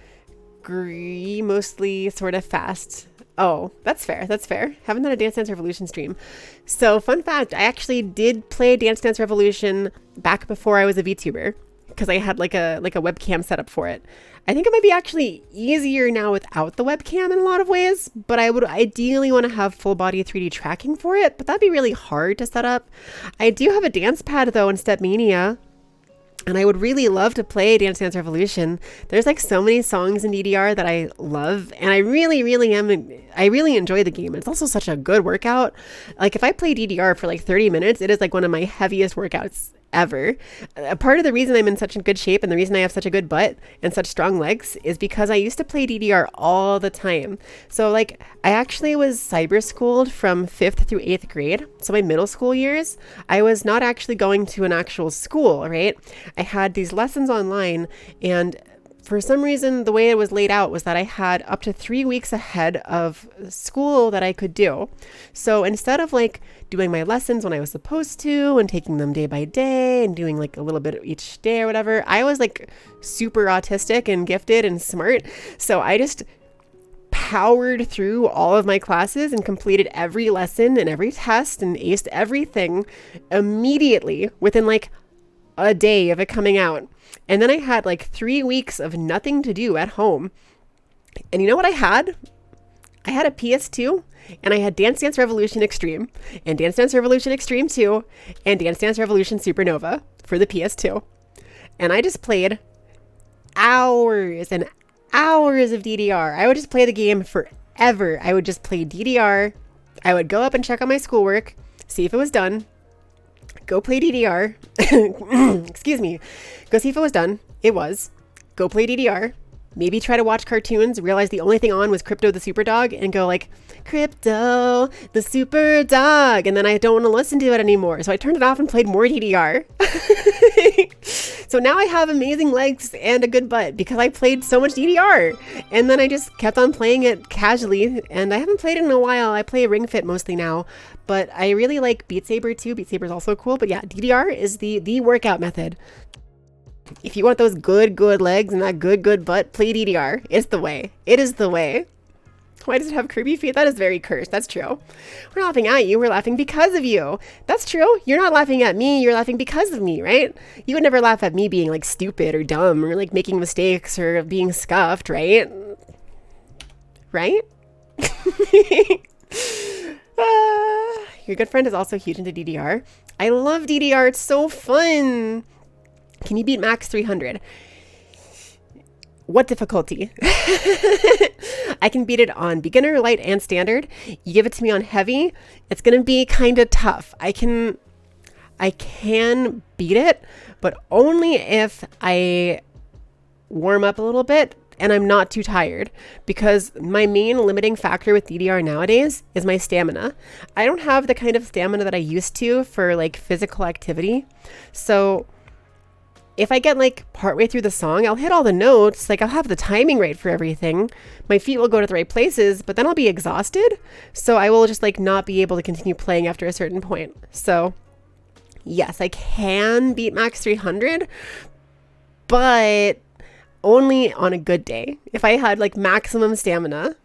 Speaker 1: mostly sort of fast. Oh, that's fair. Haven't done a Dance Dance Revolution stream. So, fun fact, I actually did play Dance Dance Revolution back before I was a VTuber because I had like a webcam set up for it. I think it might be actually easier now without the webcam in a lot of ways, but I would ideally want to have full body 3D tracking for it, but that'd be really hard to set up. I do have a dance pad though in Stepmania, and I would really love to play Dance Dance Revolution. There's like so many songs in DDR that I love, and I really enjoy the game. It's also such a good workout. Like if I play DDR for like 30 minutes, it is like one of my heaviest workouts ever. A part of the reason I'm in such a good shape and the reason I have such a good butt and such strong legs is because I used to play DDR all the time. So like I actually was cyber schooled from 5th through 8th grade. So my middle school years, I was not actually going to an actual school, right? I had these lessons online, and for some reason, the way it was laid out was that I had up to 3 weeks ahead of school that I could do. So instead of like doing my lessons when I was supposed to and taking them day by day and doing like a little bit each day or whatever, I was like super autistic and gifted and smart. So I just powered through all of my classes and completed every lesson and every test and aced everything immediately within like a day of it coming out. And then I had like 3 weeks of nothing to do at home. And you know what I had? I had a PS2, and I had Dance Dance Revolution Extreme, and Dance Dance Revolution Extreme 2, and Dance Dance Revolution Supernova for the PS2. And I just played hours and hours of DDR. I would just play the game forever. I would just play DDR. I would go up and check on my schoolwork, see if it was done. Go play DDR. Excuse me. Go see if it was done. It was. Go play DDR. maybe try to watch cartoons, realize the only thing on was Crypto the Super Dog, and go like, Crypto the Super Dog, and then I don't want to listen to it anymore. So I turned it off and played more DDR. So now I have amazing legs and a good butt because I played so much DDR. And then I just kept on playing it casually, and I haven't played it in a while. I play Ring Fit mostly now, but I really like Beat Saber too. Beat Saber is also cool, but yeah, DDR is the workout method. If you want those good legs and that good butt, play DDR. It's the way. It is the way. Why does it have Kirby feet? That is very cursed. That's true. We're not laughing at you. We're laughing because of you. That's true. You're not laughing at me. You're laughing because of me, right? You would never laugh at me being like stupid or dumb or like making mistakes or being scuffed, right? Right? Your good friend is also huge into DDR. I love DDR. It's so fun. Can you beat max 300? What difficulty? I can beat it on beginner, light, and standard. You give it to me on heavy, it's gonna be kind of tough. I can beat it, but only if I warm up a little bit and I'm not too tired, because my main limiting factor with DDR nowadays is my stamina. I don't have the kind of stamina that I used to for like physical activity. So if I get like partway through the song, I'll hit all the notes, like I'll have the timing right for everything. My feet will go to the right places, but then I'll be exhausted. So I will just like not be able to continue playing after a certain point. So yes, I can beat max 300, but only on a good day. If I had like maximum stamina.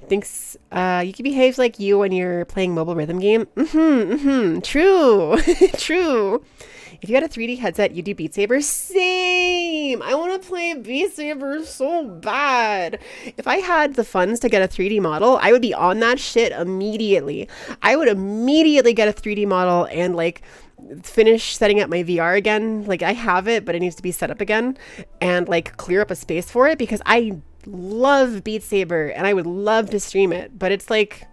Speaker 1: Thinks you can behave like you when you're playing mobile rhythm game. True. True. If you had a 3D headset, you do Beat Saber? Same! I want to play Beat Saber so bad. If I had the funds to get a 3D model, I would be on that shit immediately. I would immediately get a 3D model and like finish setting up my VR again. Like I have it, but it needs to be set up again, and like clear up a space for it because I love Beat Saber and I would love to stream it, but it's like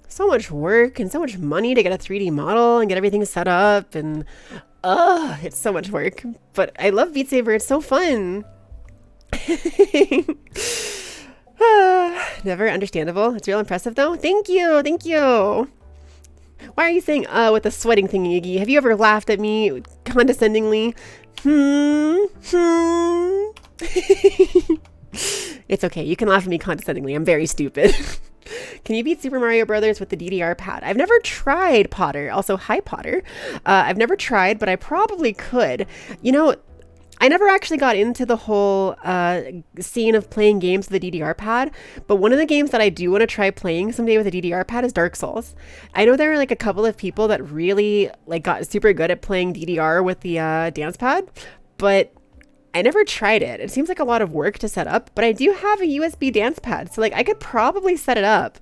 Speaker 1: so much work and so much money to get a 3D model and get everything set up, and it's so much work. But I love Beat Saber. It's so fun. Never understandable. It's real impressive though. Thank you. Thank you. Why are you saying with the sweating thing, Iggy? Have you ever laughed at me condescendingly? It's okay. You can laugh at me condescendingly. I'm very stupid. Can you beat Super Mario Brothers with the DDR pad? I've never tried, Potter. Also, hi, Potter. I've never tried, but I probably could. You know, I never actually got into the whole scene of playing games with the DDR pad, but one of the games that I do want to try playing someday with a DDR pad is Dark Souls. I know there are like a couple of people that really like got super good at playing DDR with the dance pad, but I never tried it. It seems like a lot of work to set up, but I do have a USB dance pad, so like I could probably set it up.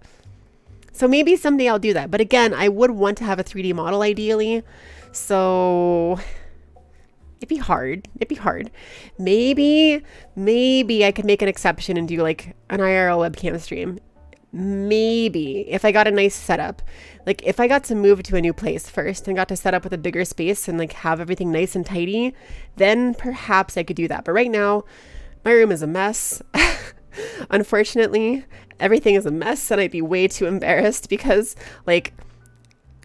Speaker 1: So maybe someday I'll do that. But again, I would want to have a 3D model ideally. So it'd be hard. It'd be hard. Maybe I could make an exception and do like an IRL webcam stream. Maybe if I got a nice setup, like if I got to move to a new place first and got to set up with a bigger space and like have everything nice and tidy, then perhaps I could do that. But right now, my room is a mess. Unfortunately, everything is a mess, and I'd be way too embarrassed because like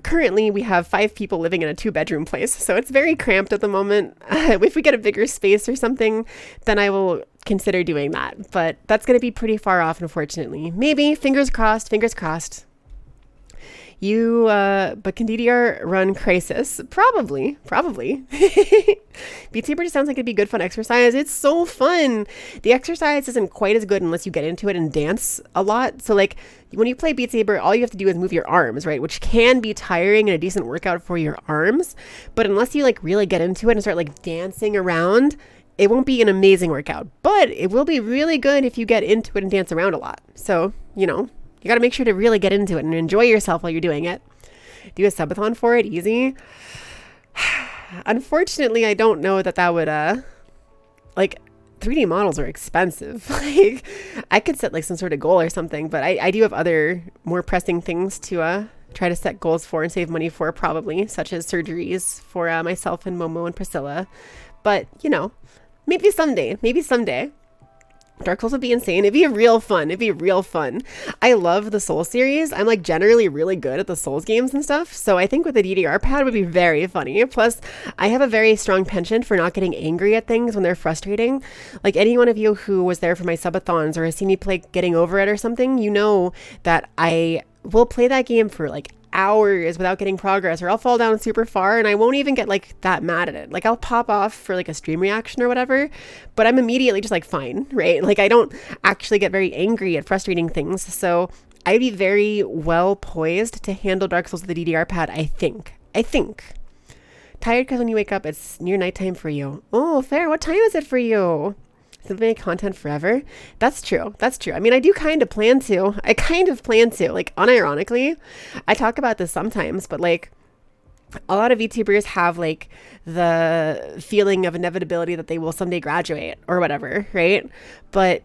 Speaker 1: currently we have 5 people living in a 2-bedroom place, so it's very cramped at the moment. If we get a bigger space or something, then I will consider doing that, but that's going to be pretty far off, unfortunately. Maybe, fingers crossed. You, but can DDR run Crisis? Probably. Beat Saber just sounds like it'd be good fun exercise. It's so fun. The exercise isn't quite as good unless you get into it and dance a lot. So like when you play Beat Saber, all you have to do is move your arms, right? Which can be tiring and a decent workout for your arms. But unless you like really get into it and start like dancing around, it won't be an amazing workout. But it will be really good if you get into it and dance around a lot. So, you know, you got to make sure to really get into it and enjoy yourself while you're doing it. Do a subathon for it, easy. Unfortunately, I don't know that would, like 3D models are expensive. Like I could set like some sort of goal or something, but I do have other more pressing things to, try to set goals for and save money for probably, such as surgeries for myself and Momo and Priscilla. But, you know, maybe someday. Dark Souls would be insane. It'd be real fun. It'd be real fun. I love the Souls series. I'm like generally really good at the Souls games and stuff. So I think with the DDR pad would be very funny. Plus, I have a very strong penchant for not getting angry at things when they're frustrating. Like any one of you who was there for my subathons or has seen me play Getting Over It or something, you know that I will play that game for like hours without getting progress, or I'll fall down super far and I won't even get like that mad at it. Like I'll pop off for like a stream reaction or whatever, but I'm immediately just like fine, right? Like I don't actually get very angry at frustrating things. So I'd be very well poised to handle Dark Souls with the DDR pad, I think. Tired because when you wake up, it's near nighttime for you. Oh, fair. What time is it for you? Simply make content forever. That's true. I mean, I do kind of plan to. Like, unironically, I talk about this sometimes, but like, a lot of VTubers have like the feeling of inevitability that they will someday graduate or whatever, right? But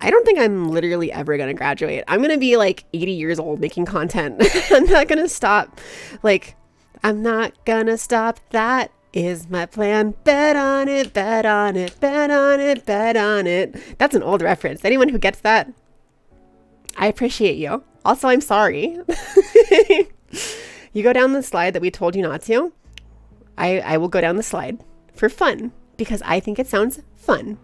Speaker 1: I don't think I'm literally ever going to graduate. I'm going to be like 80 years old making content. I'm not going to stop. Like, I'm not going to stop. That is my plan. Bet on it, bet on it, bet on it, bet on it. That's an old reference. Anyone who gets that, I appreciate you. Also, I'm sorry. You go down the slide that we told you not to. I will go down the slide for fun because I think it sounds fun.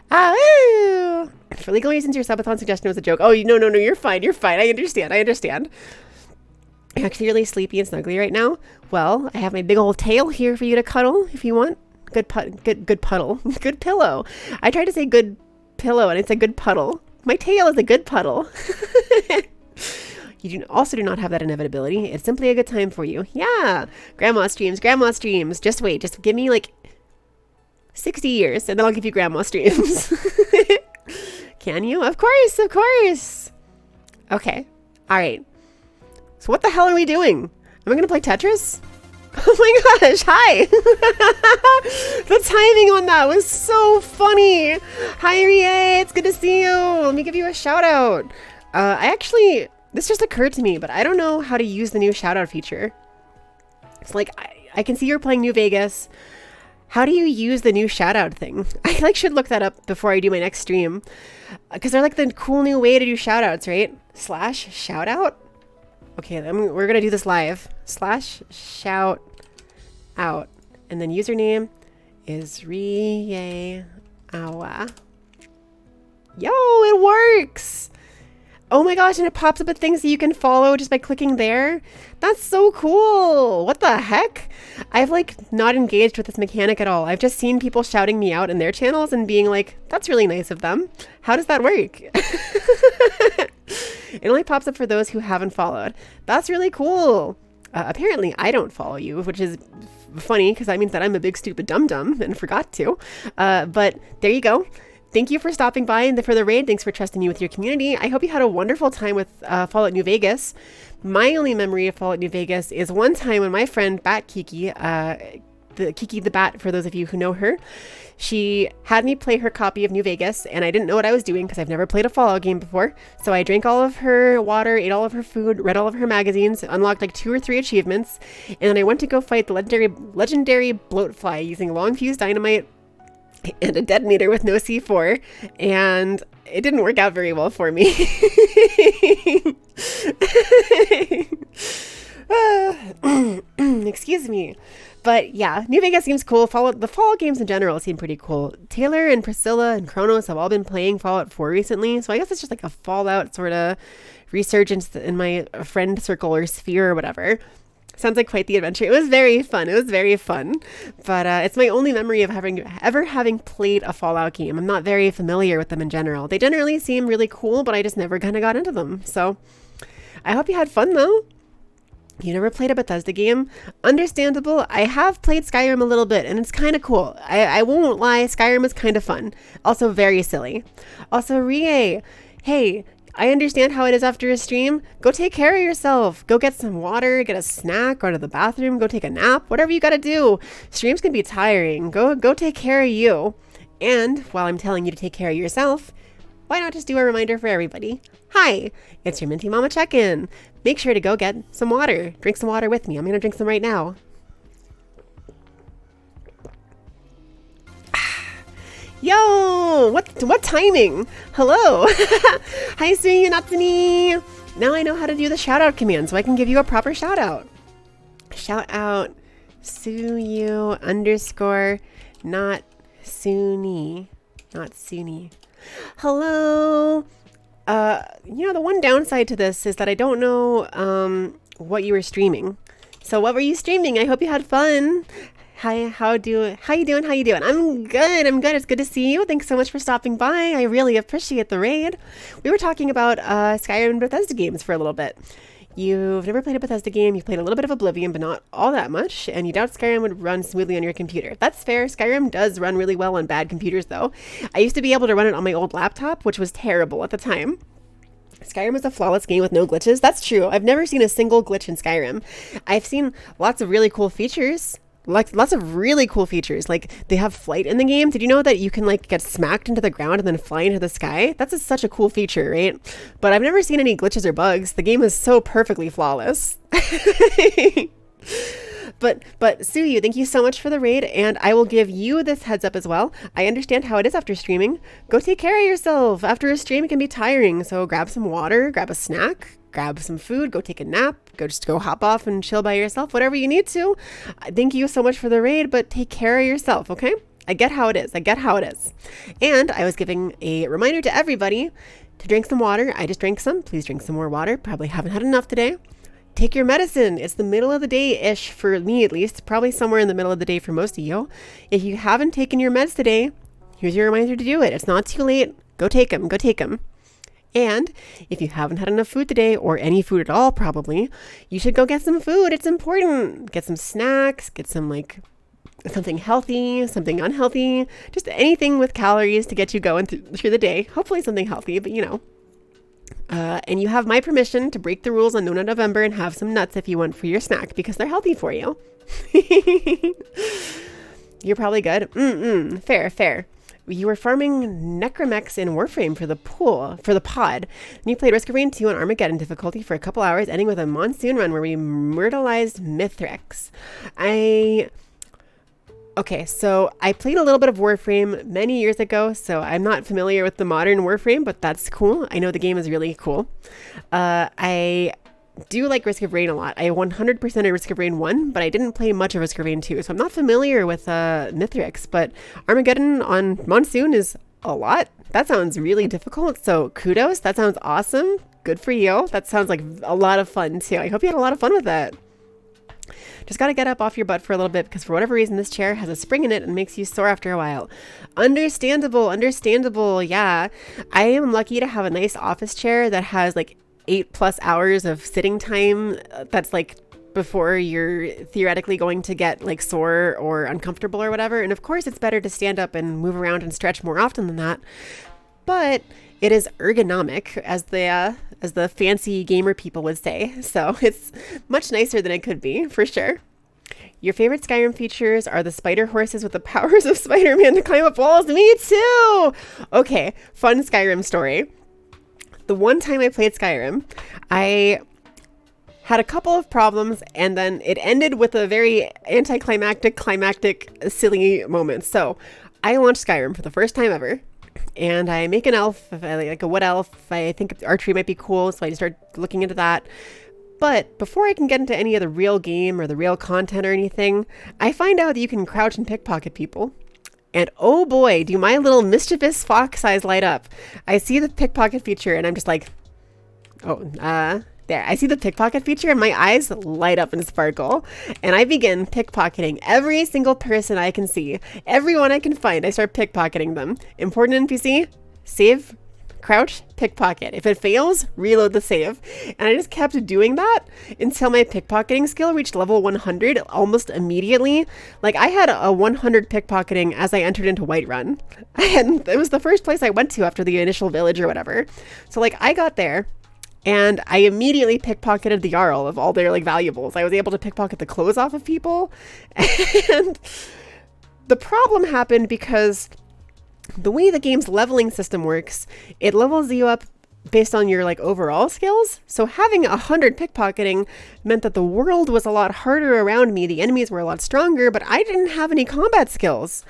Speaker 1: Ah, for legal reasons, your subathon suggestion was a joke. Oh, no, you're fine. I understand. I'm actually really sleepy and snuggly right now. Well, I have my big old tail here for you to cuddle if you want. Good puddle. Good pillow. I tried to say good pillow and it's a good puddle. My tail is a good puddle. You also do not have that inevitability. It's simply a good time for you. Yeah. Grandma streams. Just wait. Just give me like 60 years and then I'll give you grandma streams. Can you? Of course. Okay. All right. So what the hell are we doing? Am I going to play Tetris? Oh my gosh, hi! The timing on that was so funny! Hi Rie, it's good to see you! Let me give you a shout out. This just occurred to me, but I don't know how to use the new shout out feature. It's like, I can see you're playing New Vegas. How do you use the new shout out thing? I like should look that up before I do my next stream. Because they're like the cool new way to do shout outs, right? / shout out? Okay, we're going to do this live. / shout out. And then username is Rieawa. Yo, it works! Oh my gosh, and it pops up with things that you can follow just by clicking there. That's so cool. What the heck? I've like not engaged with this mechanic at all. I've just seen people shouting me out in their channels and being like, that's really nice of them. How does that work? It only pops up for those who haven't followed. That's really cool. Apparently I don't follow you, which is funny because that means that I'm a big stupid dum-dum and forgot to. But there you go. Thank you for stopping by and for the raid. Thanks for trusting me with your community. I hope you had a wonderful time with Fallout New Vegas. My only memory of Fallout New Vegas is one time when my friend Bat Kiki, the Kiki the Bat, for those of you who know her, she had me play her copy of New Vegas, and I didn't know what I was doing because I've never played a Fallout game before. So I drank all of her water, ate all of her food, read all of her magazines, unlocked like 2 or 3 achievements, and then I went to go fight the legendary bloatfly using long fuse dynamite and a detonator with no C4, and it didn't work out very well for me. Excuse me. But yeah, New Vegas seems cool. The Fallout games in general seem pretty cool. Taylor and Priscilla and Kronos have all been playing Fallout 4 recently, so I guess it's just like a Fallout sort of resurgence in my friend circle or sphere or whatever. Sounds like quite the adventure. It was very fun. But it's my only memory of ever having played a Fallout game. I'm not very familiar with them in general. They generally seem really cool, but I just never kind of got into them. So I hope you had fun though. You never played a Bethesda game? Understandable. I have played Skyrim a little bit and it's kind of cool. I won't lie. Skyrim is kind of fun. Also very silly. Also, Rie, hey, I understand how it is after a stream. Go take care of yourself. Go get some water, get a snack, go to the bathroom, go take a nap, whatever you gotta do. Streams can be tiring. Go take care of you. And while I'm telling you to take care of yourself, why not just do a reminder for everybody? Hi, it's your Minty Mama check-in. Make sure to go get some water. Drink some water with me. I'm gonna drink some right now. Yo, what timing? Hello. Hi, Suyu Natsuni. Now I know how to do the shout out command, so I can give you a proper shout out. Shout out Suyu _ not Suni. Not Suni. Hello. The one downside to this is that I don't know what you were streaming. So what were you streaming? I hope you had fun. Hi, how you doing? I'm good. It's good to see you. Thanks so much for stopping by. I really appreciate the raid. We were talking about Skyrim and Bethesda games for a little bit. You've never played a Bethesda game. You've played a little bit of Oblivion, but not all that much. And you doubt Skyrim would run smoothly on your computer. That's fair. Skyrim does run really well on bad computers, though. I used to be able to run it on my old laptop, which was terrible at the time. Skyrim is a flawless game with no glitches. That's true. I've never seen a single glitch in Skyrim. I've seen lots of really cool features. Lots of really cool features. Like, they have flight in the game. Did you know that you can get smacked into the ground and then fly into the sky? That's such a cool feature, right? But I've never seen any glitches or bugs. The game is so perfectly flawless. But Suyu, thank you so much for the raid, and I will give you this heads up as well. I understand how it is after streaming. Go take care of yourself. After a stream, it can be tiring, so grab some water, grab a snack, grab some food, go take a nap, go hop off and chill by yourself, whatever you need to. Thank you so much for the raid, but take care of yourself, okay? I get how it is. And I was giving a reminder to everybody to drink some water. I just drank some. Please drink some more water. Probably haven't had enough today. Take your medicine. It's the middle of the day-ish for me, at least. Probably somewhere in the middle of the day for most of you. If you haven't taken your meds today, here's your reminder to do it. It's not too late. Go take them. And if you haven't had enough food today, or any food at all probably, you should go get some food. It's important. Get some snacks. Get some something healthy, something unhealthy. Just anything with calories to get you going through the day. Hopefully something healthy, but and you have my permission to break the rules on Donut November and have some nuts if you want for your snack, because they're healthy for you. You're probably good. Fair. You were farming Necromex in Warframe for the pod. And you played Risk of Rain 2 on Armageddon difficulty for a couple hours, ending with a monsoon run where we myrtleized Mithrax. Okay, so I played a little bit of Warframe many years ago, so I'm not familiar with the modern Warframe, but that's cool. I know the game is really cool. I do like Risk of Rain a lot. I 100% Risk of Rain 1, but I didn't play much of Risk of Rain 2, so I'm not familiar with Mithrax, but Armageddon on Monsoon is a lot. That sounds really difficult, so kudos. That sounds awesome. Good for you. That sounds like a lot of fun, too. I hope you had a lot of fun with that. Just got to get up off your butt for a little bit because for whatever reason this chair has a spring in it and makes you sore after a while. Understandable. Yeah. I am lucky to have a nice office chair that has 8+ hours of sitting time. That's before you're theoretically going to get sore or uncomfortable or whatever. And of course it's better to stand up and move around and stretch more often than that. But it is ergonomic, as the fancy gamer people would say. So it's much nicer than it could be, for sure. Your favorite Skyrim features are the spider horses with the powers of Spider-Man to climb up walls. Me too! Okay, fun Skyrim story. The one time I played Skyrim, I had a couple of problems, and then it ended with a very anticlimactic, silly moment. So I launched Skyrim for the first time ever. And I make an elf, like a wood elf. I think archery might be cool, so I just start looking into that. But before I can get into any of the real game or the real content or anything, I find out that you can crouch and pickpocket people. And oh boy, do my little mischievous fox eyes light up. I see the pickpocket feature and I'm just like, there. I see the pickpocket feature and my eyes light up and sparkle. And I begin pickpocketing every single person I can see. Everyone I can find, I start pickpocketing them. Important NPC, save, crouch, pickpocket. If it fails, reload the save. And I just kept doing that until my pickpocketing skill reached level 100 almost immediately. I had a 100 pickpocketing as I entered into Whiterun. And it was the first place I went to after the initial village or whatever. So I got there. And I immediately pickpocketed the Jarl of all their valuables. I was able to pickpocket the clothes off of people. And the problem happened because the way the game's leveling system works, it levels you up based on your overall skills. So having 100 pickpocketing meant that the world was a lot harder around me. The enemies were a lot stronger, but I didn't have any combat skills.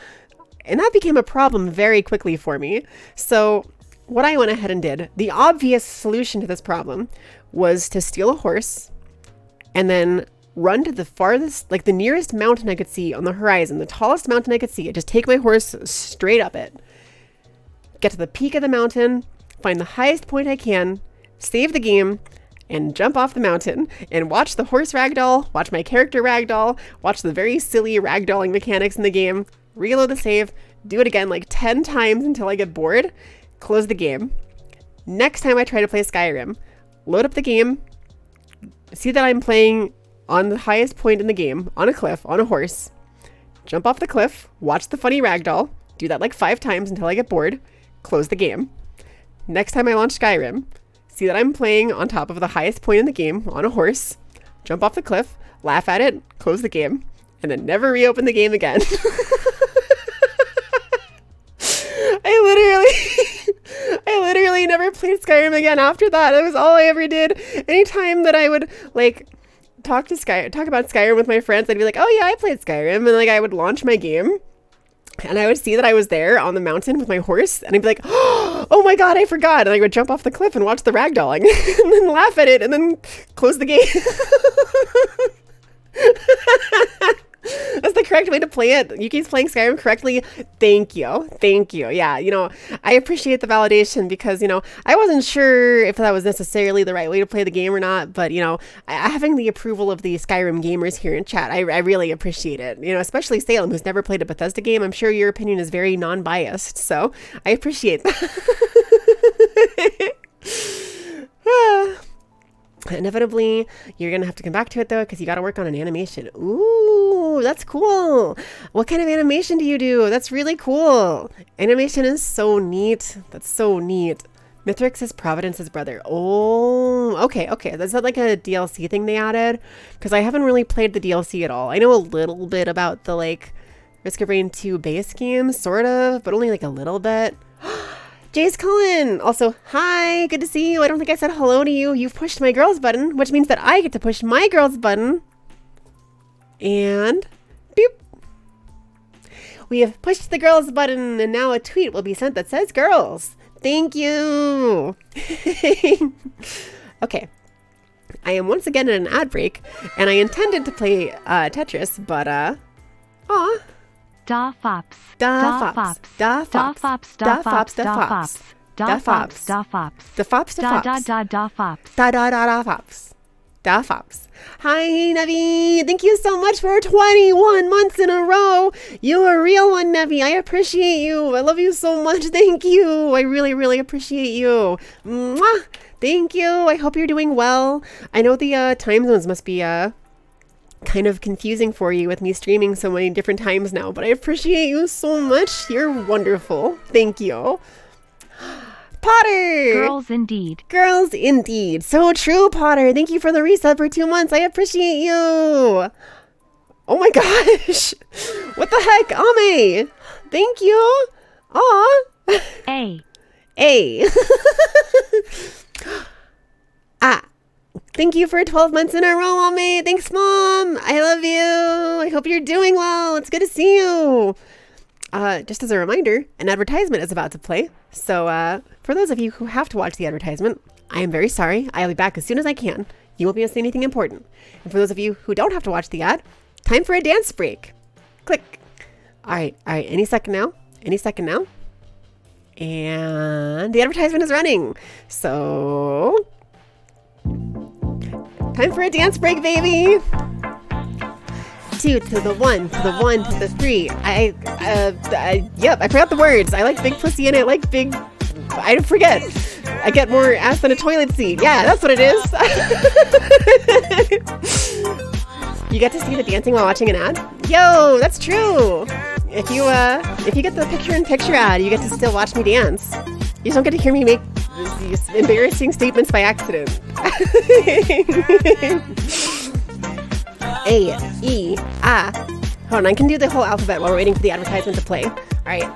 Speaker 1: And that became a problem very quickly for me. So what I went ahead and did, the obvious solution to this problem was to steal a horse and then run to the farthest, like the nearest mountain I could see on the horizon, the tallest mountain I could see, just take my horse straight up it, get to the peak of the mountain, find the highest point I can, save the game, and jump off the mountain and watch the horse ragdoll, watch my character ragdoll, watch the very silly ragdolling mechanics in the game, reload the save, do it again like 10 times until I get bored, close the game. Next time I try to play Skyrim, load up the game, see that I'm playing on the highest point in the game, on a cliff, on a horse, jump off the cliff, watch the funny ragdoll, do that like 5 times until I get bored, close the game. Next time I launch Skyrim, see that I'm playing on top of the highest point in the game, on a horse, jump off the cliff, laugh at it, close the game, and then never reopen the game again. I literally never played Skyrim again after that. That was all I ever did. Anytime that I would like talk about Skyrim with my friends, I'd be like, oh yeah, I played Skyrim. And like I would launch my game and I would see that I was there on the mountain with my horse and I'd be like, oh my God, I forgot. And I would jump off the cliff and watch the ragdolling and then laugh at it and then close the game. That's the correct way to play it. Yuki's playing Skyrim correctly. Thank you. Thank you. Yeah, you know, I appreciate the validation because, you know, I wasn't sure if that was necessarily the right way to play the game or not, but, you know, having the approval of the Skyrim gamers here in chat, I really appreciate it. You know, especially Salem, who's never played a Bethesda game. I'm sure your opinion is very non-biased, so I appreciate that. Inevitably, you're gonna have to come back to it though, because you got to work on an animation. Ooh, that's cool. What kind of animation do you do? That's really cool. Animation is so neat. That's so neat. Mithrix is Providence's brother. Oh, okay. Is that like a DLC thing they added? Because I haven't really played the DLC at all. I know a little bit about the like Risk of Rain 2 base game, sort of, but only like a little bit. Jace Cullen, also, hi, good to see you. I don't think I said hello to you. You've pushed my girls button, which means that I get to push my girls button. And, boop. We have pushed the girls button, and now a tweet will be sent that says girls. Thank you. Okay. I am once again in an ad break, and I intended to play Tetris, but, aw.
Speaker 2: Da fops.
Speaker 1: Da fops. Da fops. Da fops. Da fops. Da fops.
Speaker 2: Da fops. Da fops.
Speaker 1: Da fops. Da fops.
Speaker 2: Da fops.
Speaker 1: Da fops. Da fops. Hi, Nevi. Thank you so much for 21 months in a row. You're a real one, Nevi. I appreciate you. I love you so much. Thank you. I really, really appreciate you. Mwah. Thank you. I hope you're doing well. I know the time zones must be kind of confusing for you with me streaming so many different times now, but I appreciate you so much. You're wonderful. Thank you. Potter!
Speaker 2: Girls indeed.
Speaker 1: Girls indeed. So true, Potter. Thank you for the resub for 2 months. I appreciate you. Oh my gosh. What the heck? Ame. Thank you. Aw. A. Ah. Thank you for 12 months in a row, Ame. Thanks, Mom. I love you. I hope you're doing well. It's good to see you. Just as a reminder, an advertisement is about to play. So for those of you who have to watch the advertisement, I am very sorry. I'll be back as soon as I can. You won't be missing anything important. And for those of you who don't have to watch the ad, time for a dance break. Click. All right. Any second now. And the advertisement is running. So time for a dance break, baby. 2 to the 1 to the 1 to the 3. Yep, I forgot the words. I like big pussy and I like big. I forget. I get more ass than a toilet seat. Yeah, that's what it is. You get to see the dancing while watching an ad? Yo, that's true. If you get the picture-in-picture ad, you get to still watch me dance. You just don't get to hear me make these embarrassing statements by accident. A, E, A. Hold on, I can do the whole alphabet while we're waiting for the advertisement to play. All right.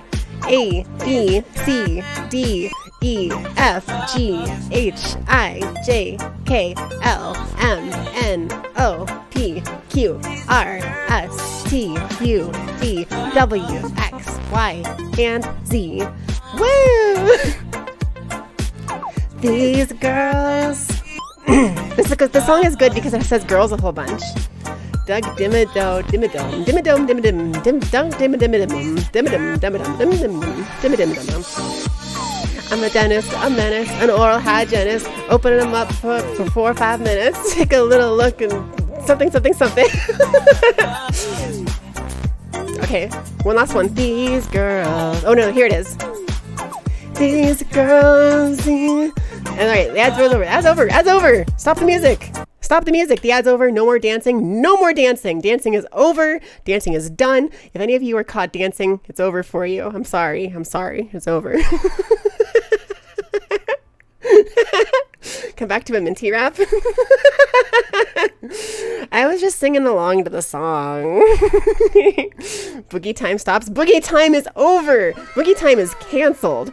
Speaker 1: A, B, C, D, E F G H I J K L M N O P Q R S T U V W X Y and Z. Woo! These girls. The song is good because it says girls a whole bunch. Doug Dimmadome, Dimmadome, Dimmadome, Dimmadome, Dim Dunk Dimmadome, Dimmadome, Dimmadome, Dimmadome, Dimmadome. I'm a dentist, a menace, an oral hygienist, opening them up for 4 or 5 minutes. Take a little look and something. Okay, one last one. These girls. Oh no, here it is. These girls. And alright, the ad's over. Ad's over. Stop the music. The ad's over. No more dancing. Dancing is over. Dancing is done. If any of you are caught dancing, it's over for you. I'm sorry. It's over. Come back to a Minty rap. I was just singing along to the song. Boogie time stops. Boogie time is over. Boogie time is canceled.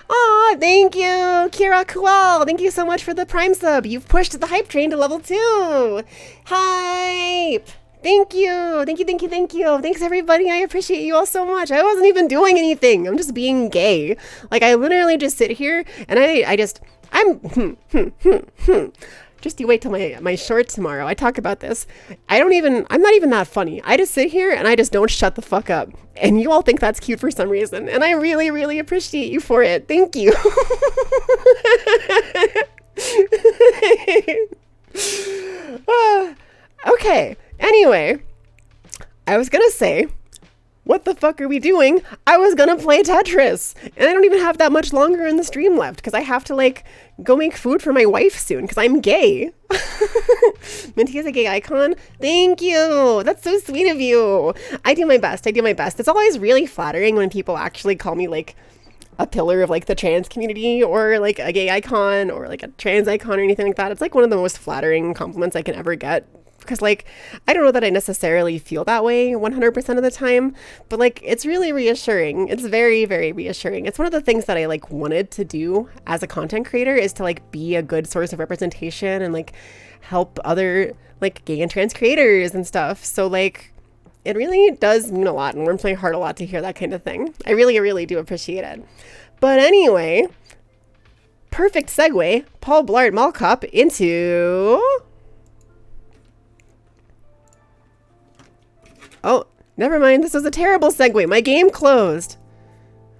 Speaker 1: Aw, thank you, Kira Kual. Thank you so much for the Prime sub. You've pushed the hype train to level 2. Hype. Thank you. Thanks, everybody. I appreciate you all so much. I wasn't even doing anything. I'm just being gay. Like, I literally just sit here and just you wait till my short tomorrow. I talk about this. I'm not even that funny. I just sit here and I just don't shut the fuck up. And you all think that's cute for some reason. And I really, really appreciate you for it. Thank you. Okay. Anyway, I was gonna say, what the fuck are we doing? I was gonna play Tetris, and I don't even have that much longer in the stream left because I have to go make food for my wife soon because I'm gay. Minty is a gay icon. Thank you. That's so sweet of you. I do my best. It's always really flattering when people actually call me a pillar of the trans community or a gay icon or a trans icon or anything like that. It's one of the most flattering compliments I can ever get. Because I don't know that I necessarily feel that way 100% of the time, but it's really reassuring. It's very, very reassuring. It's one of the things that I wanted to do as a content creator is to be a good source of representation and help other gay and trans creators and stuff. So it really does mean a lot and warms my heart a lot to hear that kind of thing. I really, really do appreciate it. But anyway, perfect segue, Paul Blart Mall Cop into... Oh, never mind. This was a terrible segue. My game closed.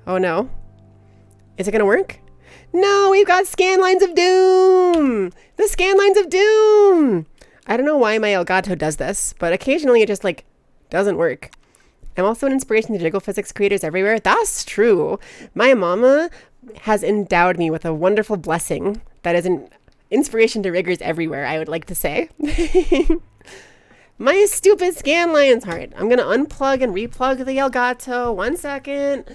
Speaker 1: Oh no. Is it gonna work? No, we've got Scanlines of Doom! The Scanlines of Doom! I don't know why my Elgato does this, but occasionally it just doesn't work. I'm also an inspiration to jiggle physics creators everywhere. That's true. My mama has endowed me with a wonderful blessing that is an inspiration to riggers everywhere, I would like to say. My stupid scan lines. All right, I'm going to unplug and replug the Elgato. 1 second.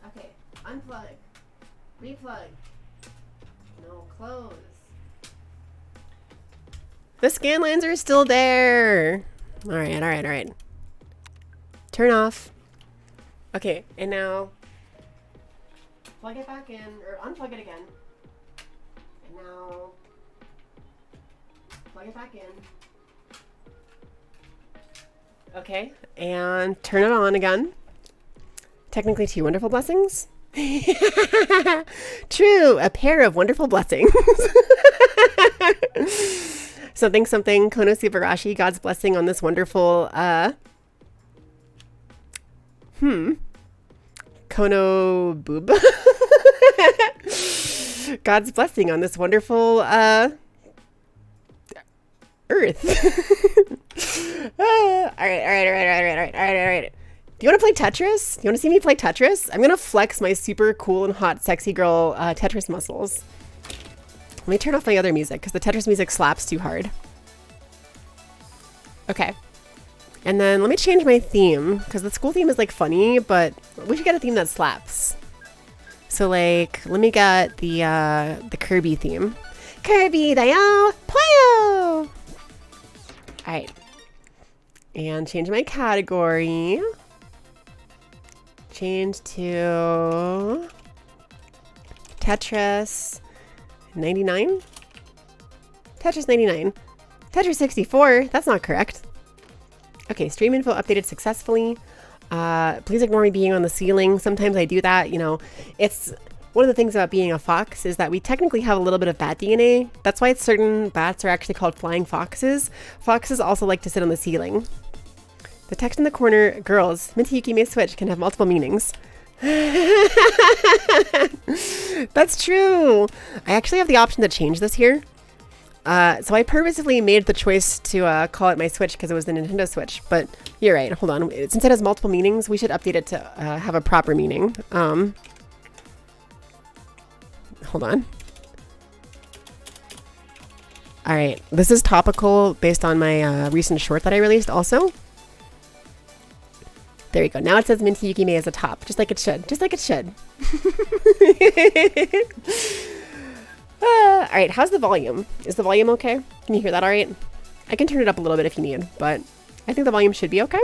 Speaker 1: Okay, unplug. Replug. No, close. The scan lines are still there. All right. Turn off. Okay, and now plug it back in, or unplug it again. Now, plug it back in. Okay, and turn it on again. Technically 2 wonderful blessings. True, a pair of wonderful blessings. Something, Kono Subarashi, God's blessing on this wonderful, Kono boob. God's blessing on this wonderful earth. All right. Do you want to play Tetris? Do you want to see me play Tetris? I'm gonna flex my super cool and hot sexy girl Tetris muscles. Let me turn off my other music because the Tetris music slaps too hard. Okay. And then let me change my theme because the school theme is funny, but we should get a theme that slaps. So let me get the Kirby theme. Kirby dayo, poyo! Alright. And change my category. Change to Tetris 99? Tetris 99. Tetris 64? That's not correct. Okay, stream info updated successfully. Please ignore me being on the ceiling. Sometimes I do that, you know. It's one of the things about being a fox is that we technically have a little bit of bat DNA. That's why certain bats are actually called flying foxes. Foxes also like to sit on the ceiling. The text in the corner, girls, Minty Yuki may switch, can have multiple meanings. That's true. I actually have the option to change this here. So I purposefully made the choice to call it my Switch because it was the Nintendo Switch. But you're right. Hold on. Since it has multiple meanings, we should update it to have a proper meaning. Hold on. All right. This is topical based on my recent short that I released also. There you go. Now it says Minty Yuki May as a top, just like it should. Just like it should. All right, how's the volume? Is the volume okay? Can you hear that all right? I can turn it up a little bit if you need, but I think the volume should be okay.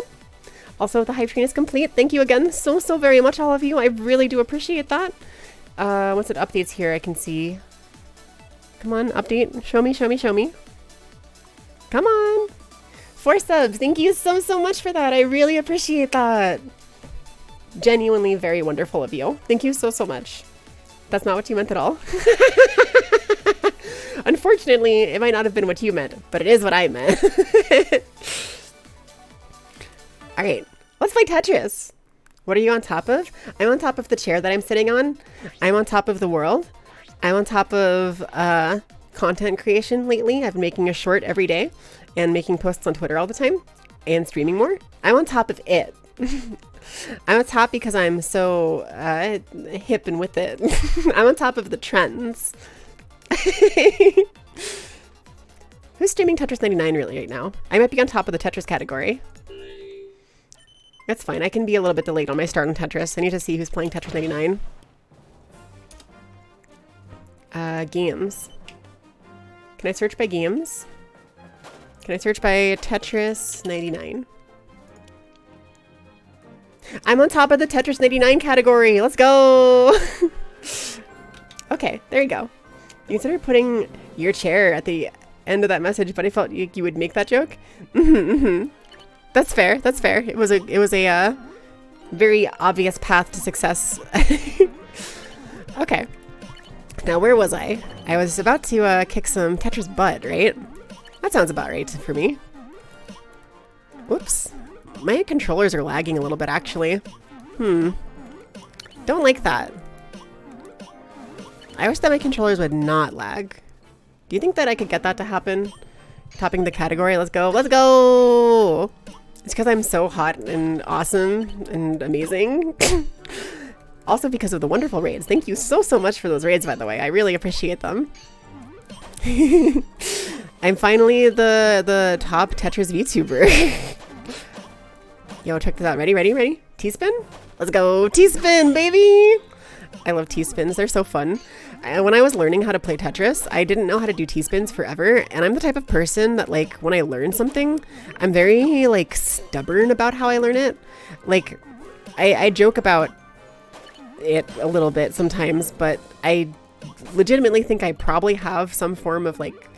Speaker 1: Also, the hype train is complete. Thank you again so very much, all of you. I really do appreciate that. Once it updates here, I can see. Come on, update. Show me, show me, show me. Come on. 4 subs. Thank you so much for that. I really appreciate that. Genuinely very wonderful of you. Thank you so much. That's not what you meant at all. Unfortunately, it might not have been what you meant, but it is what I meant. All right, let's play Tetris. What are you on top of? I'm on top of the chair that I'm sitting on. I'm on top of the world. I'm on top of content creation lately. I've been making a short every day and making posts on Twitter all the time and streaming more. I'm on top of it. I'm on top because I'm so hip and with it. I'm on top of the trends. Who's streaming Tetris 99 really right now? I might be on top of the Tetris category. That's fine. I can be a little bit delayed on my start on Tetris. I need to see who's playing Tetris 99. Games. Can I search by games? Can I search by Tetris 99? I'm on top of the Tetris 99 category. Let's go. Okay, there you go. You consider putting your chair at the end of that message, but I felt you would make that joke. That's fair. That's fair. It was a very obvious path to success. Okay. Now, where was I? I was about to kick some Tetris butt, right? That sounds about right for me. Whoops. My controllers are lagging a little bit, actually. Don't like that. I wish that my controllers would not lag. Do you think that I could get that to happen? Topping the category. Let's go. Let's go! It's because I'm so hot and awesome and amazing. Also because of the wonderful raids. Thank you so much for those raids, by the way. I really appreciate them. I'm finally the top Tetris VTuber. Yo, check this out. Ready, ready, ready? T-spin? Let's go. T-spin, baby! I love T-spins. They're so fun. When I was learning how to play Tetris, I didn't know how to do T-spins forever. And I'm the type of person that, like, when I learn something, I'm very, like, stubborn about how I learn it. Like, I joke about it a little bit sometimes, but I legitimately think I probably have some form of, like,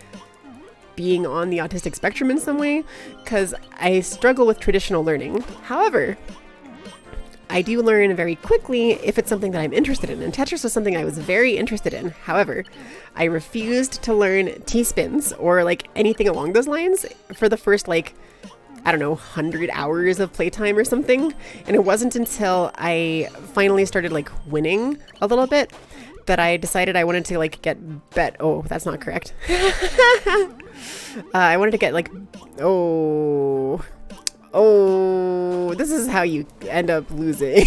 Speaker 1: being on the autistic spectrum in some way, because I struggle with traditional learning. However, I do learn very quickly if it's something that I'm interested in, and Tetris was something I was very interested in. However, I refused to learn T-spins or like anything along those lines for the first, like, I don't know, 100 hours of playtime or something. And it wasn't until I finally started like winning a little bit that I decided I wanted to like get oh, that's not correct. I wanted to get like, this is how you end up losing.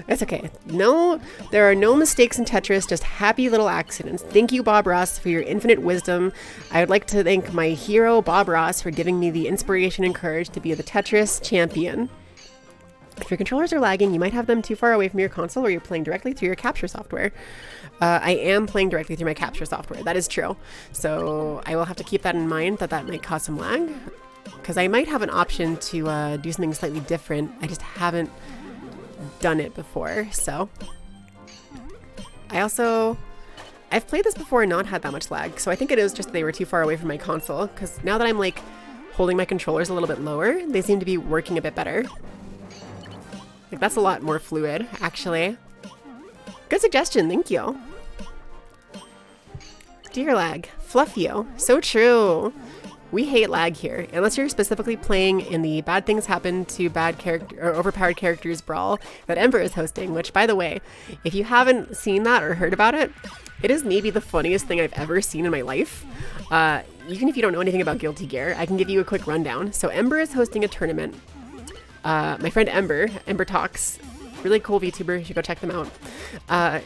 Speaker 1: It's okay. No, there are no mistakes in Tetris, just happy little accidents. Thank you, Bob Ross, for your infinite wisdom. I would like to thank my hero, Bob Ross, for giving me the inspiration and courage to be the Tetris champion. If your controllers are lagging, you might have them too far away from your console or you're playing directly through your capture software. I am playing directly through my capture software. That is true. So I will have to keep that in mind, that might cause some lag. Because I might have an option to do something slightly different. I just haven't done it before, so. I've played this before and not had that much lag, so I think it is just they were too far away from my console, because now that I'm like holding my controllers a little bit lower, they seem to be working a bit better. Like that's a lot more fluid, actually. Good suggestion, thank you. Dear lag, fluff you. So true. We hate lag here, unless you're specifically playing in the Bad Things Happen to Bad Character or Overpowered Characters Brawl that Ember is hosting, which by the way, if you haven't seen that or heard about it, it is maybe the funniest thing I've ever seen in my life. Even if you don't know anything about Guilty Gear, I can give you a quick rundown. So Ember is hosting a tournament. My friend Ember Talks, really cool VTuber, you should go check them out.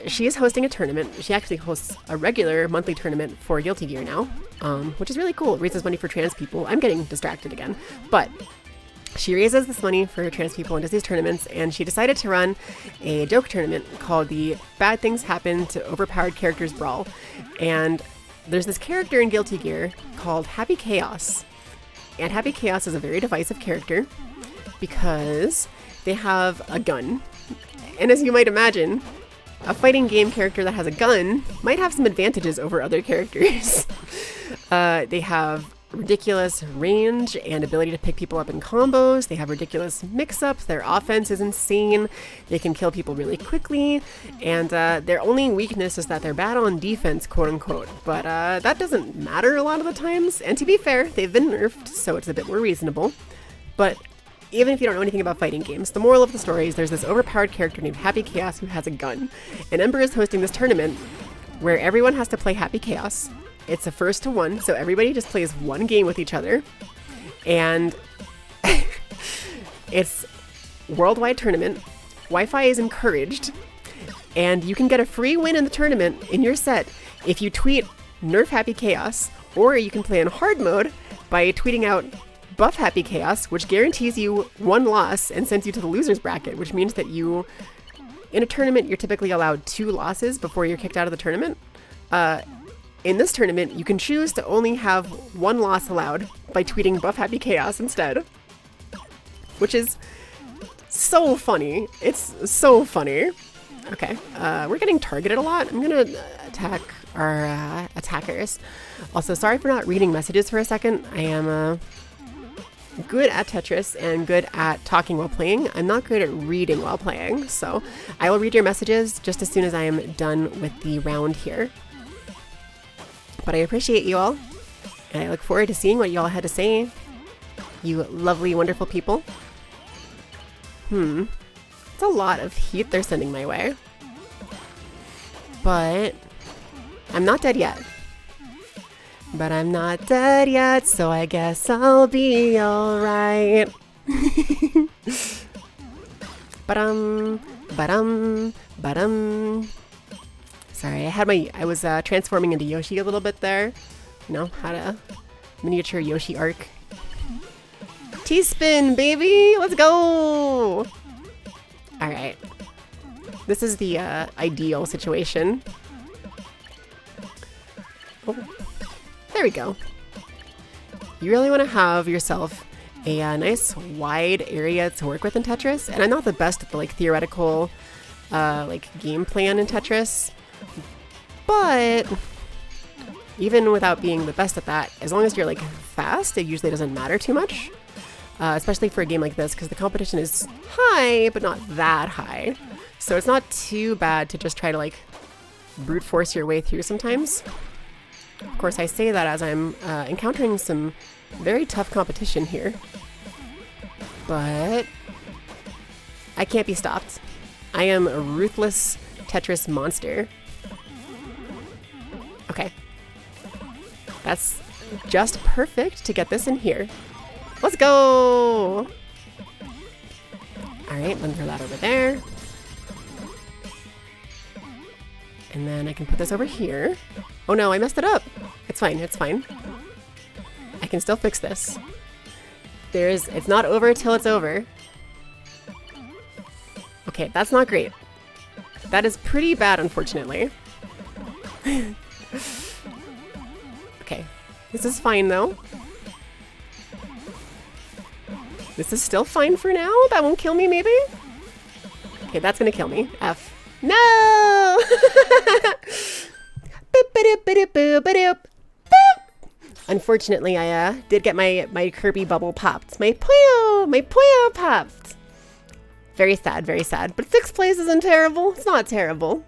Speaker 1: She is hosting a tournament. She actually hosts a regular monthly tournament for Guilty Gear now, which is really cool. It raises money for trans people. I'm getting distracted again. But she raises this money for trans people and does these tournaments, and she decided to run a joke tournament called the Bad Things Happen to Overpowered Characters Brawl. And there's this character in Guilty Gear called Happy Chaos. And Happy Chaos is a very divisive character because they have a gun. And as you might imagine, a fighting game character that has a gun might have some advantages over other characters. They have ridiculous range and ability to pick people up in combos. They have ridiculous mix-ups. Their offense is insane. They can kill people really quickly. And their only weakness is that they're bad on defense, quote-unquote. But that doesn't matter a lot of the times. And to be fair, they've been nerfed, so it's a bit more reasonable. But even if you don't know anything about fighting games, the moral of the story is there's this overpowered character named Happy Chaos who has a gun. And Ember is hosting this tournament where everyone has to play Happy Chaos. It's a 1-to-1, so everybody just plays one game with each other. And it's worldwide tournament. Wi-Fi is encouraged. And you can get a free win in the tournament in your set if you tweet Nerf Happy Chaos, or you can play in hard mode by tweeting out Buff Happy Chaos, which guarantees you one loss and sends you to the loser's bracket, which means that you, in a tournament, you're typically allowed 2 losses before you're kicked out of the tournament. In this tournament, you can choose to only have 1 loss allowed by tweeting Buff Happy Chaos instead, which is so funny. It's so funny. Okay, we're getting targeted a lot. I'm gonna attack our attackers. Also, sorry for not reading messages for a second. I am good at Tetris and good at talking while playing. I'm not good at reading while playing, so I will read your messages just as soon as I am done with the round here. But I appreciate you all, and I look forward to seeing what you all had to say, you lovely, wonderful people. It's a lot of heat they're sending my way. But I'm not dead yet. But I'm not dead yet, so I guess I'll be alright. Sorry, I was transforming into Yoshi a little bit there. You know, had a miniature Yoshi arc. T-spin, baby! Let's go! Alright. This is the ideal situation. Oh. There we go. You really want to have yourself a nice wide area to work with in Tetris, and I'm not the best at the theoretical game plan in Tetris, but even without being the best at that, as long as you're fast, it usually doesn't matter too much, especially for a game like this, because the competition is high but not that high, so it's not too bad to just try to brute force your way through sometimes. Of course, I say that as I'm encountering some very tough competition here. But I can't be stopped. I am a ruthless Tetris monster. Okay. That's just perfect to get this in here. Let's go! Alright, let me throw that over there. And then I can put this over here. Oh no, I messed it up. It's fine, it's fine. I can still fix this. It's not over till it's over. Okay, that's not great. That is pretty bad, unfortunately. Okay, this is fine though. This is still fine for now? That won't kill me, maybe? Okay, that's gonna kill me. F. No! Unfortunately, I did get my Kirby bubble popped. My Puyo popped. Very sad, very sad. But 6th place isn't terrible. It's not terrible.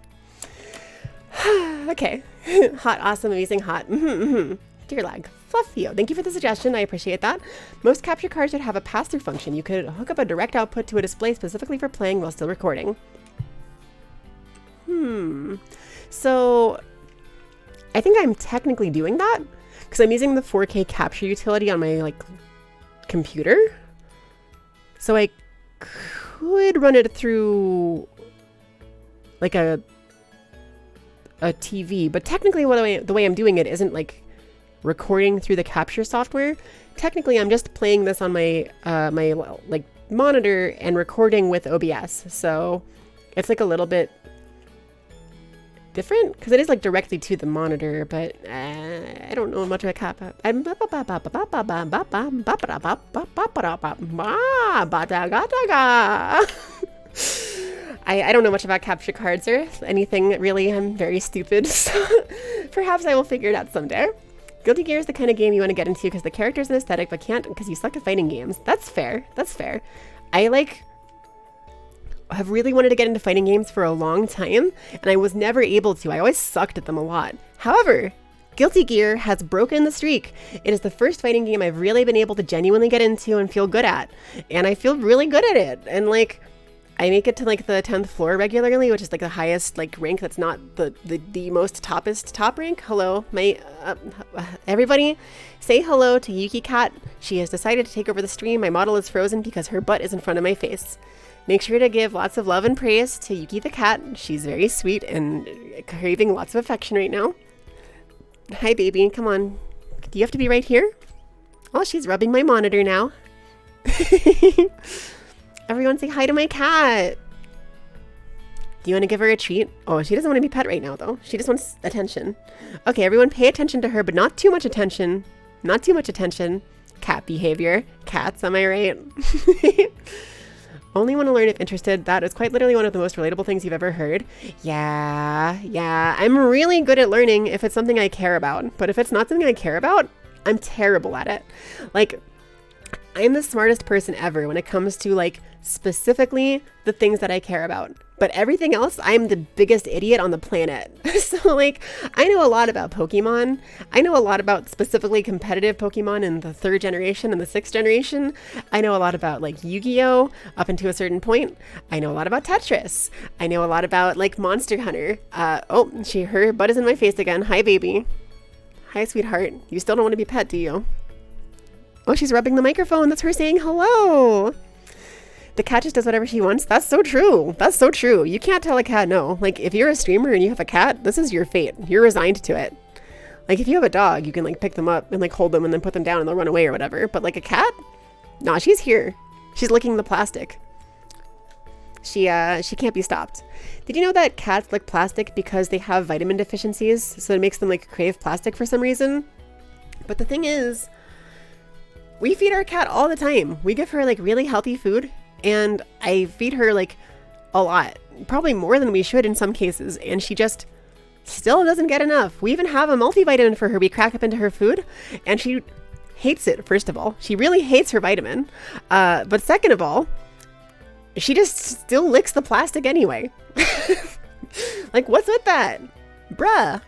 Speaker 1: Okay. Hot, awesome, amazing, hot. Dear lag. Fluffio, thank you for the suggestion. I appreciate that. Most capture cards should have a pass-through function. You could hook up a direct output to a display specifically for playing while still recording. So I think I'm technically doing that because I'm using the 4K capture utility on my computer. So I could run it through like a TV, but technically the way I'm doing it isn't like recording through the capture software. Technically, I'm just playing this on my my monitor and recording with OBS. So it's like a little bit different because it is like directly to the monitor, but I don't know much about I don't know much about capture cards or anything really. I'm very stupid, so perhaps I will figure it out someday. Guilty Gear is the kind of game you want to get into because the character's an aesthetic, but can't because you suck at fighting games. That's fair. That's fair. I have really wanted to get into fighting games for a long time, and I was never able to. I always sucked at them a lot. However, Guilty Gear has broken the streak. It is the first fighting game I've really been able to genuinely get into and feel good at, and I feel really good at it. And I make it to the 10th floor regularly, which is the highest rank that's not the most top rank. Hello, my everybody say hello to Yuki Cat. She has decided to take over the stream. My model is frozen because her butt is in front of my face. Make sure to give lots of love and praise to Yuki the cat. She's very sweet and craving lots of affection right now. Hi baby, come on. Do you have to be right here? Oh, she's rubbing my monitor now. Everyone say hi to my cat. Do you want to give her a treat? Oh, she doesn't want to be pet right now, though. She just wants attention. Okay, everyone pay attention to her, but not too much attention. Not too much attention. Cat behavior. Cats, am I right? Only want to learn if interested. That is quite literally one of the most relatable things you've ever heard. Yeah. I'm really good at learning if it's something I care about. But if it's not something I care about, I'm terrible at it. I'm the smartest person ever when it comes to specifically the things that I care about. But everything else, I'm the biggest idiot on the planet. So I know a lot about Pokemon. I know a lot about specifically competitive Pokemon in the 3rd generation and the 6th generation. I know a lot about Yu-Gi-Oh! Up until a certain point. I know a lot about Tetris. I know a lot about Monster Hunter. Her butt is in my face again. Hi, baby. Hi, sweetheart. You still don't want to be pet, do you? Oh, she's rubbing the microphone. That's her saying hello. The cat just does whatever she wants. That's so true. That's so true. You can't tell a cat no. If you're a streamer and you have a cat, this is your fate. You're resigned to it. If you have a dog, you can pick them up and hold them and then put them down and they'll run away or whatever. But a cat? Nah, she's here. She's licking the plastic. She can't be stopped. Did you know that cats lick plastic because they have vitamin deficiencies? So it makes them crave plastic for some reason. But the thing is, we feed our cat all the time. We give her really healthy food, and I feed her a lot, probably more than we should in some cases, and she just still doesn't get enough. We even have a multivitamin for her we crack up into her food, and she hates it. First of all, she really hates her vitamin, but second of all, she just still licks the plastic anyway. What's with that? Bruh.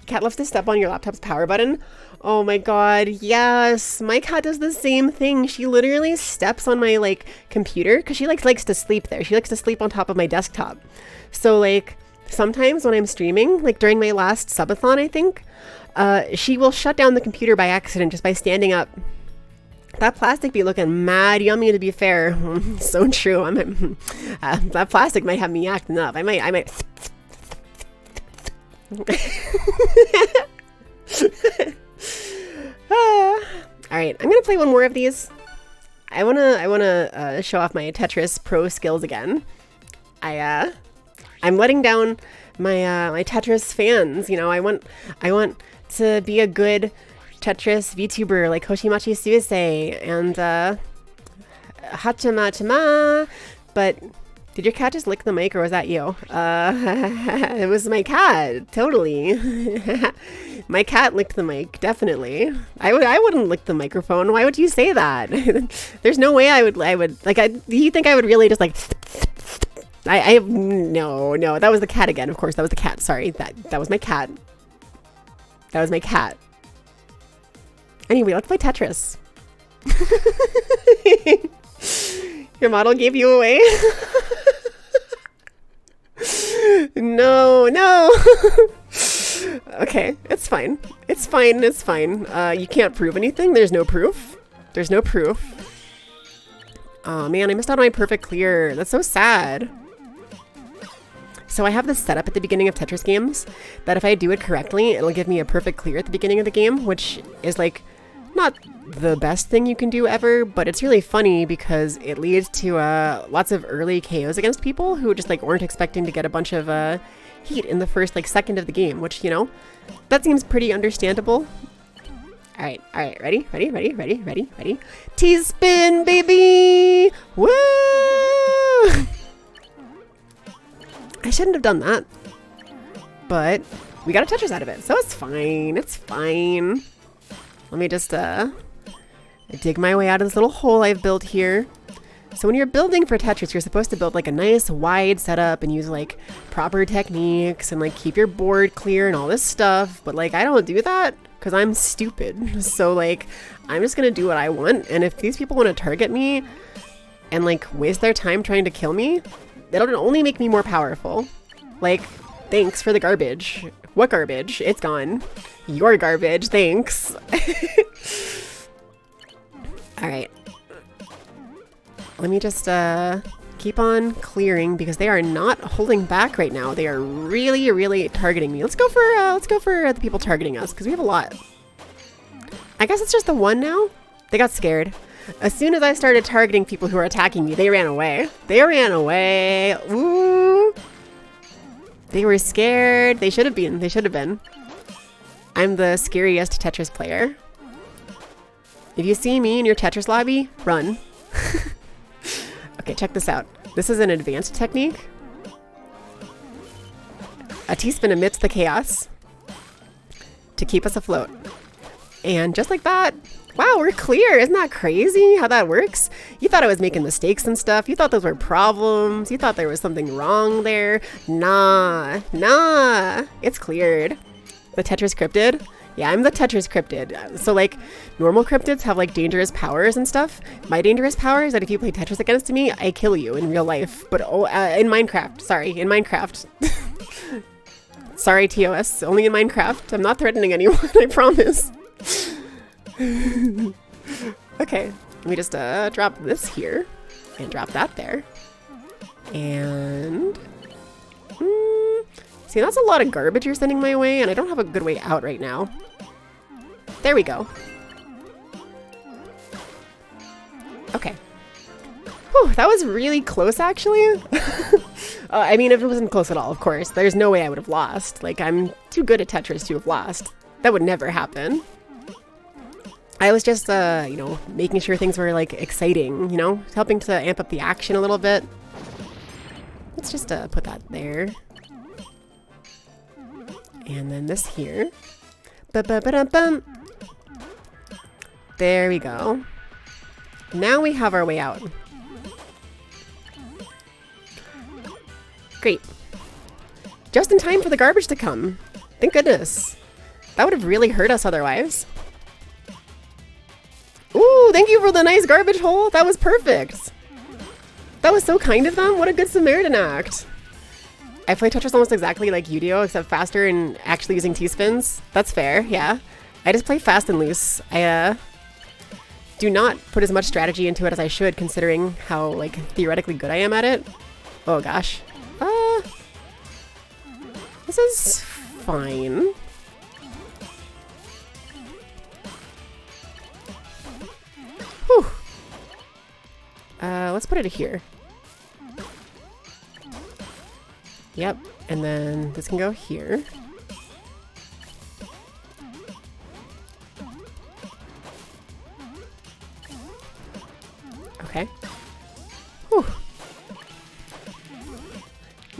Speaker 1: Cat loves to step on your laptop's power button. Oh my god, yes. My cat does the same thing. She literally steps on my computer because she likes to sleep there. She likes to sleep on top of my desktop. So sometimes when I'm streaming, during my last subathon, I think, she will shut down the computer by accident just by standing up. That plastic be looking mad yummy, to be fair. So true. That plastic might have me acting up. I might. All right, I'm gonna play one more of these. I wanna show off my Tetris Pro skills again. I'm letting down my Tetris fans. I want to be a good Tetris VTuber like Hoshimachi Suisei and Hachama Chama, but Did your cat just lick the mic or was that you? It was my cat, totally. My cat licked the mic, definitely. I wouldn't lick the microphone. Why would you say that? There's no way I would like, do you think I would really just like, no, that was the cat again. Of course, that was the cat. Sorry, that was my cat. That was my cat. Anyway, let's play Tetris. Your model gave you away? No. Okay, it's fine. It's fine. You can't prove anything. There's no proof. Oh man, I missed out on my perfect clear. That's so sad. So I have this setup at the beginning of Tetris games that if I do it correctly, it'll give me a perfect clear at the beginning of the game, which is like not the best thing you can do ever, but it's really funny because it leads to lots of early KOs against people who just like weren't expecting to get a bunch of heat in the first like second of the game, which, you know, that seems pretty understandable. All right, ready? T-spin, baby! Woo! I shouldn't have done that, but we got a Tetris out of it, so it's fine. Let me just dig my way out of this little hole I've built here. So when you're building for Tetris, you're supposed to build like a nice wide setup and use like proper techniques and like keep your board clear and all this stuff. But like I don't do that because I'm stupid. So like I'm just gonna do what I want. And if these people want to target me and like waste their time trying to kill me, it'll only make me more powerful. Like, thanks for the garbage. What garbage? It's gone. Your garbage, thanks. All right. Let me just keep on clearing because they are not holding back right now. They are really, really targeting me. Let's go for the people targeting us because we have a lot. I guess it's just the one now. They got scared. As soon as I started targeting people who were attacking me, they ran away. Ooh. They were scared. They should have been. I'm the scariest Tetris player. If you see me in your Tetris lobby, run. Okay, check this out. This is an advanced technique. A T-spin amidst the chaos to keep us afloat. And just like that, wow, we're clear. Isn't that crazy how that works? You thought I was making mistakes and stuff. You thought those were problems. You thought there was something wrong there. Nah. It's cleared. The Tetris cryptid? Yeah, I'm the Tetris cryptid. So like normal cryptids have like dangerous powers and stuff. My dangerous power is that if you play Tetris against me, I kill you in real life. But in Minecraft. Sorry, in Minecraft. Sorry, TOS. Only in Minecraft. I'm not threatening anyone, I promise. Okay, let me just drop this here and drop that there. And see, that's a lot of garbage you're sending my way, and I don't have a good way out right now. There we go. Okay. Whew, that was really close, actually. I mean, if it wasn't close at all, of course. There's no way I would have lost. Like, I'm too good at Tetris to have lost. That would never happen. I was just, you know, making sure things were, like, exciting, you know? Helping to amp up the action a little bit. Let's just put that there. And then this here. Ba-ba-ba-da-bum. There we go. Now we have our way out. Great. Just in time for the garbage to come. Thank goodness. That would have really hurt us otherwise. Ooh, thank you for the nice garbage hole. That was perfect. That was so kind of them. What a good Samaritan act. I play Tetris almost exactly like Yu-Gi-Oh, except faster and actually using T-spins. That's fair, yeah. I just play fast and loose. I do not put as much strategy into it as I should, considering how, like, theoretically good I am at it. Oh gosh. This is fine. Whew. Let's put it here. Yep, and then this can go here. Okay. Whew.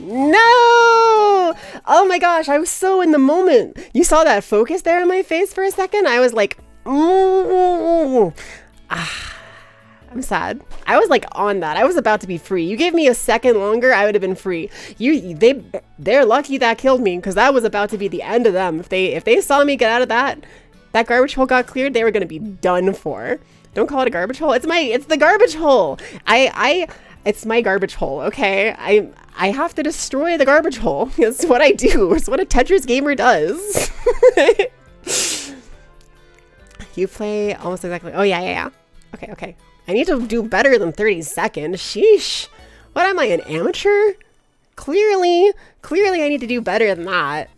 Speaker 1: No! Oh my gosh, I was so in the moment. You saw that focus there on my face for a second? I was like, I'm sad. I was like on that. I was about to be free. You gave me a second longer, I would have been free. They're lucky that killed me because that was about to be the end of them. If they saw me get out of that garbage hole got cleared, they were gonna be done for. Don't call it a garbage hole. It's the garbage hole. It's my garbage hole, okay? I have to destroy the garbage hole. It's what I do. It's what a Tetris gamer does. You play almost exactly. Oh, yeah. Okay. I need to do better than 30 seconds. Sheesh. What am I, an amateur? Clearly I need to do better than that.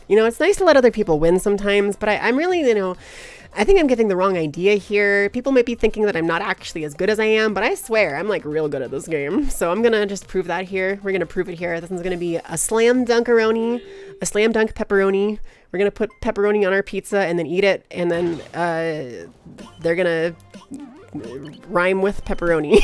Speaker 1: You know, it's nice to let other people win sometimes, but I'm really, I think I'm getting the wrong idea here. People might be thinking that I'm not actually as good as I am, but I swear I'm like real good at this game. So I'm gonna just prove that here. We're gonna prove it here. This one's gonna be a slam dunkaroni, a slam dunk pepperoni. We're gonna put pepperoni on our pizza and then eat it, and then they're gonna rhyme with pepperoni.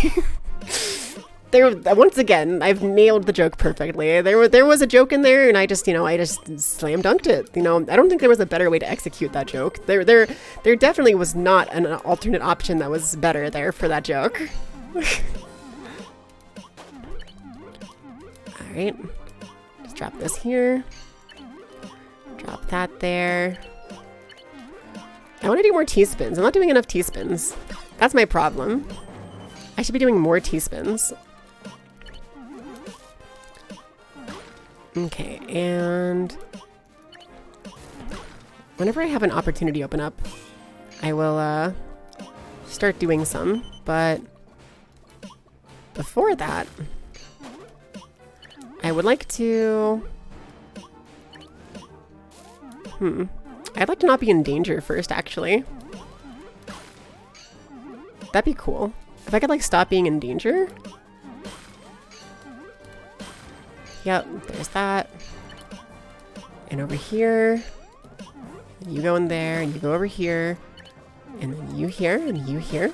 Speaker 1: Once again, I've nailed the joke perfectly. There was a joke in there, and I just slam dunked it. I don't think there was a better way to execute that joke. There definitely was not an alternate option that was better there for that joke. All right, just drop this here. Drop that there. I want to do more T-spins. I'm not doing enough T-spins. That's my problem. I should be doing more T-spins. Okay, and whenever I have an opportunity open up, I will start doing some, but before that, I would like to... I'd like to not be in danger first, actually. That'd be cool. If I could, like, stop being in danger... Yep, there's that. And over here. You go in there, and you go over here. And then you here, and you here.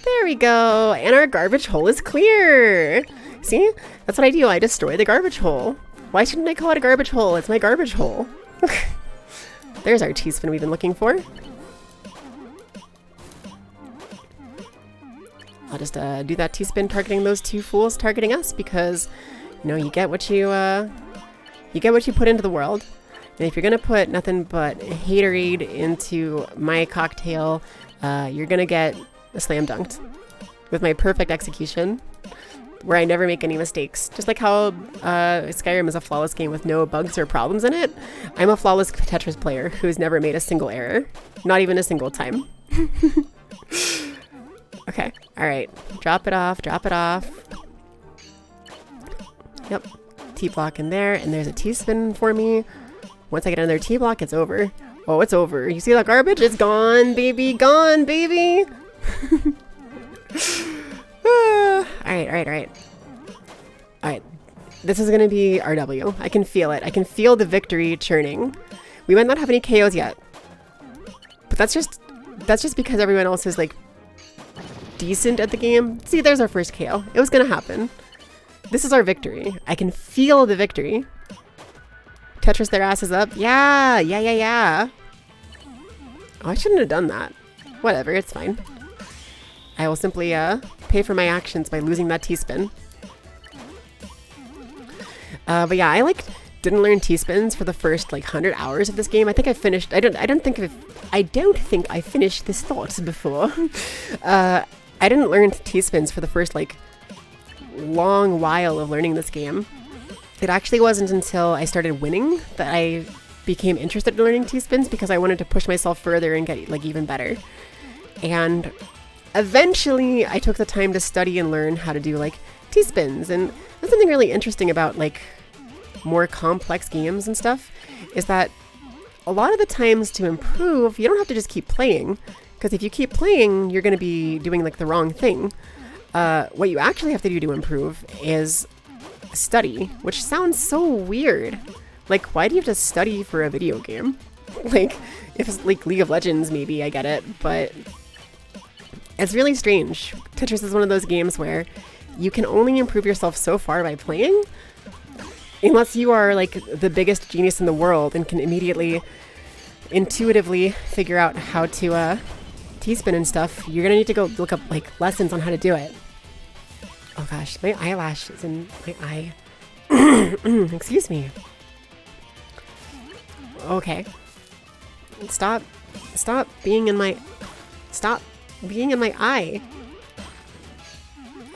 Speaker 1: There we go! And our garbage hole is clear! See? That's what I do. I destroy the garbage hole. Why shouldn't I call it a garbage hole? It's my garbage hole. There's our T-spin we've been looking for. I'll just do that T-spin targeting those two fools targeting us because, you get what you put into the world. And if you're gonna put nothing but haterade into my cocktail, you're gonna get a slam dunked with my perfect execution, where I never make any mistakes. Just like how Skyrim is a flawless game with no bugs or problems in it, I'm a flawless Tetris player who's never made a single error, not even a single time. Okay, alright. Drop it off. Yep. T-block in there, and there's a T-spin for me. Once I get another T-block, it's over. Oh, it's over. You see that garbage? It's gone, baby. Gone, baby. Alright. Alright. This is gonna be RW. I can feel it. I can feel the victory churning. We might not have any KOs yet. But that's just because everyone else is, like, decent at the game. See, there's our first KO. It was gonna happen. This is our victory. I can feel the victory. Tetris their asses up. Yeah. Oh, I shouldn't have done that. Whatever, it's fine. I will simply pay for my actions by losing that T-spin. But yeah, I didn't learn T-spins for the first 100 hours of this game. I think I finished. I don't think I finished this thought before. I didn't learn T-spins for the first long while of learning this game. It actually wasn't until I started winning that I became interested in learning T-spins because I wanted to push myself further and get even better. And eventually I took the time to study and learn how to do T-spins. And that's something really interesting about more complex games and stuff, is that a lot of the times to improve, you don't have to just keep playing, because if you keep playing, you're going to be doing the wrong thing. What you actually have to do to improve is study, which sounds so weird. Why do you have to study for a video game? If it's League of Legends, maybe I get it, but it's really strange. Tetris is one of those games where you can only improve yourself so far by playing. Unless you are like the biggest genius in the world and can immediately, intuitively figure out how to T-spin and stuff, you're gonna need to go look up like lessons on how to do it. Oh gosh, my eyelash is in my eye. Excuse me. Okay. Stop being in my eye.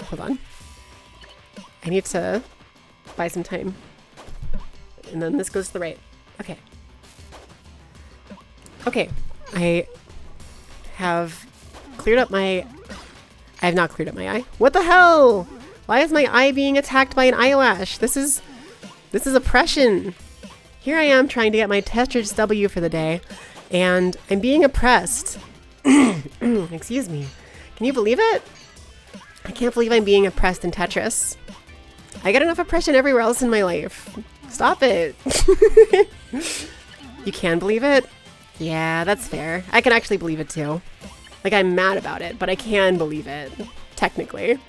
Speaker 1: Hold on. I need to buy some time. And then this goes to the right. Okay. Okay. I have cleared up my... I have not cleared up my eye. What the hell? Why is my eye being attacked by an eyelash? This is oppression. Here I am trying to get my Tetris W for the day, and I'm being oppressed. Excuse me. Can you believe it? I can't believe I'm being oppressed in Tetris. I get enough oppression everywhere else in my life. Stop it. You can believe it? Yeah, that's fair. I can actually believe it too. Like, I'm mad about it, but I can believe it. Technically.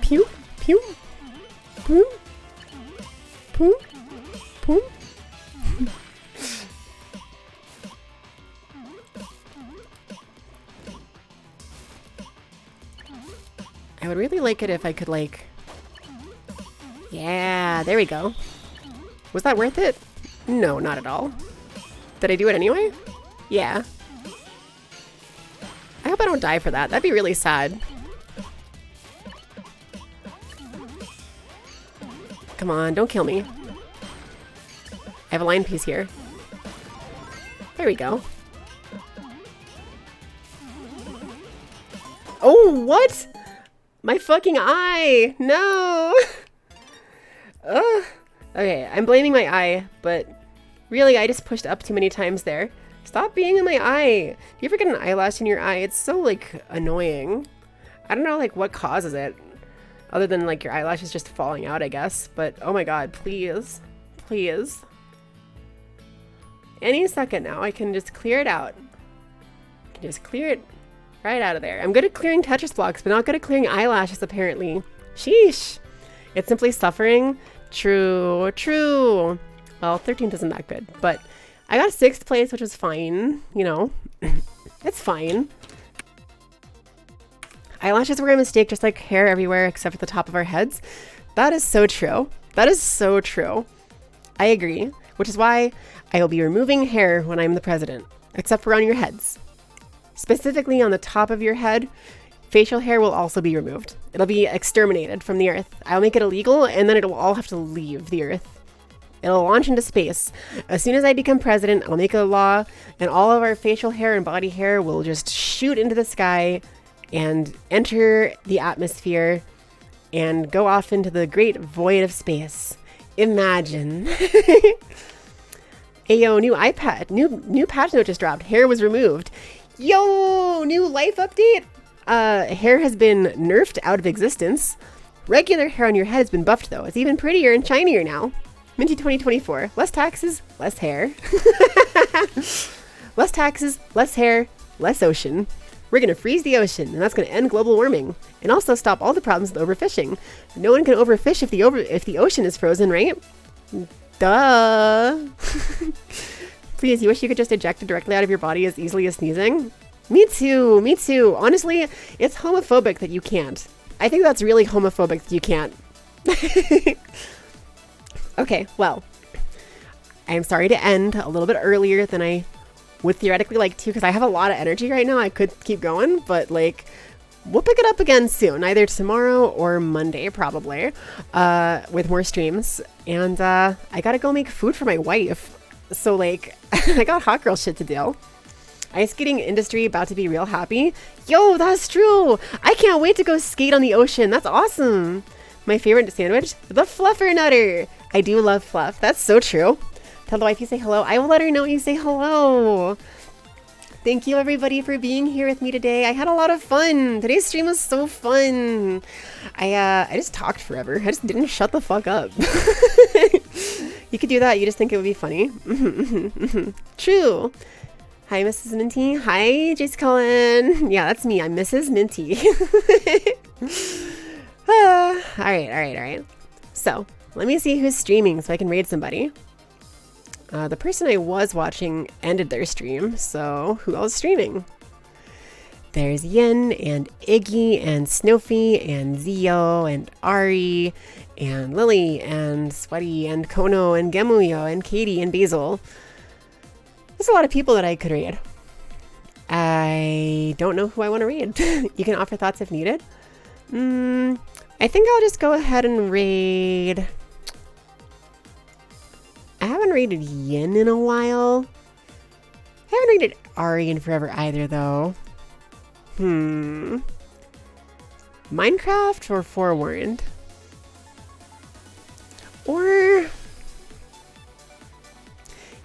Speaker 1: Pew, pew, pew, pew, pew. I would really like it if I could, like... Yeah, there we go. Was that worth it? No, not at all. Did I do it anyway? Yeah. I hope I don't die for that. That'd be really sad. Come on, don't kill me. I have a line piece here. There we go. Oh, what? My fucking eye! No! Ugh. Okay, I'm blaming my eye, but really, I just pushed up too many times there. Stop being in my eye! If you ever get an eyelash in your eye, it's so, like, annoying. I don't know, like, what causes it. Other than, like, your eyelashes just falling out, I guess. But, oh my god, please. Please. Any second now, I can just clear it out. I can just clear it right out of there. I'm good at clearing Tetris blocks, but not good at clearing eyelashes, apparently. Sheesh! It's simply suffering. True, true. Well, 13th isn't that good, but I got 6th place, which was fine, you know. It's fine. Eyelashes were a mistake, just like hair everywhere except for the top of our heads. That is so true. That is so true. I agree, which is why I will be removing hair when I'm the president, except for on your heads. Specifically on the top of your head, facial hair will also be removed. It'll be exterminated from the earth. I'll make it illegal, and then it'll all have to leave the earth. It'll launch into space. As soon as I become president, I'll make a law, and all of our facial hair and body hair will just shoot into the sky and enter the atmosphere and go off into the great void of space. Imagine. Hey, yo, new iPad, new patch note just dropped. Hair was removed. Yo, new life update. Hair has been nerfed out of existence. Regular hair on your head has been buffed though. It's even prettier and shinier now. Minty 2024. Less taxes, less hair. Less taxes, less hair, less ocean. We're gonna freeze the ocean, and that's gonna end global warming, and also stop all the problems with overfishing. No one can overfish if the ocean is frozen, right? Duh. Please, you wish you could just eject it directly out of your body as easily as sneezing? Me too, me too. Honestly, it's homophobic that you can't. I think that's really homophobic that you can't. Okay, well, I'm sorry to end a little bit earlier than I would theoretically like to, because I have a lot of energy right now. I could keep going, but like, we'll pick it up again soon, either tomorrow or Monday, probably, with more streams. And I gotta go make food for my wife. So like, I got hot girl shit to do. Ice skating industry about to be real happy. Yo, that's true. I can't wait to go skate on the ocean. That's awesome. My favorite sandwich, the Fluffernutter. I do love fluff. That's so true. Tell the wife you say hello. I will let her know you say hello. Thank you everybody for being here with me today. I had a lot of fun. Today's stream was so fun. I just talked forever. I just didn't shut the fuck up. You could do that. You just think it would be funny. True. Hi, Mrs. Minty. Hi, Jace Cullen. Yeah, that's me. I'm Mrs. Minty. All right. So, let me see who's streaming so I can raid somebody. The person I was watching ended their stream, so who else is streaming? There's Yin and Iggy and Snowfy and Zio and Ari and Lily and Sweaty and Kono and Gemuyo and Katie and Basil. There's a lot of people that I could raid. I don't know who I want to raid. You can offer thoughts if needed. I think I'll just go ahead and raid... I haven't raided Yin in a while. I haven't raided Ari in forever either, though. Minecraft or Forewarned? Or...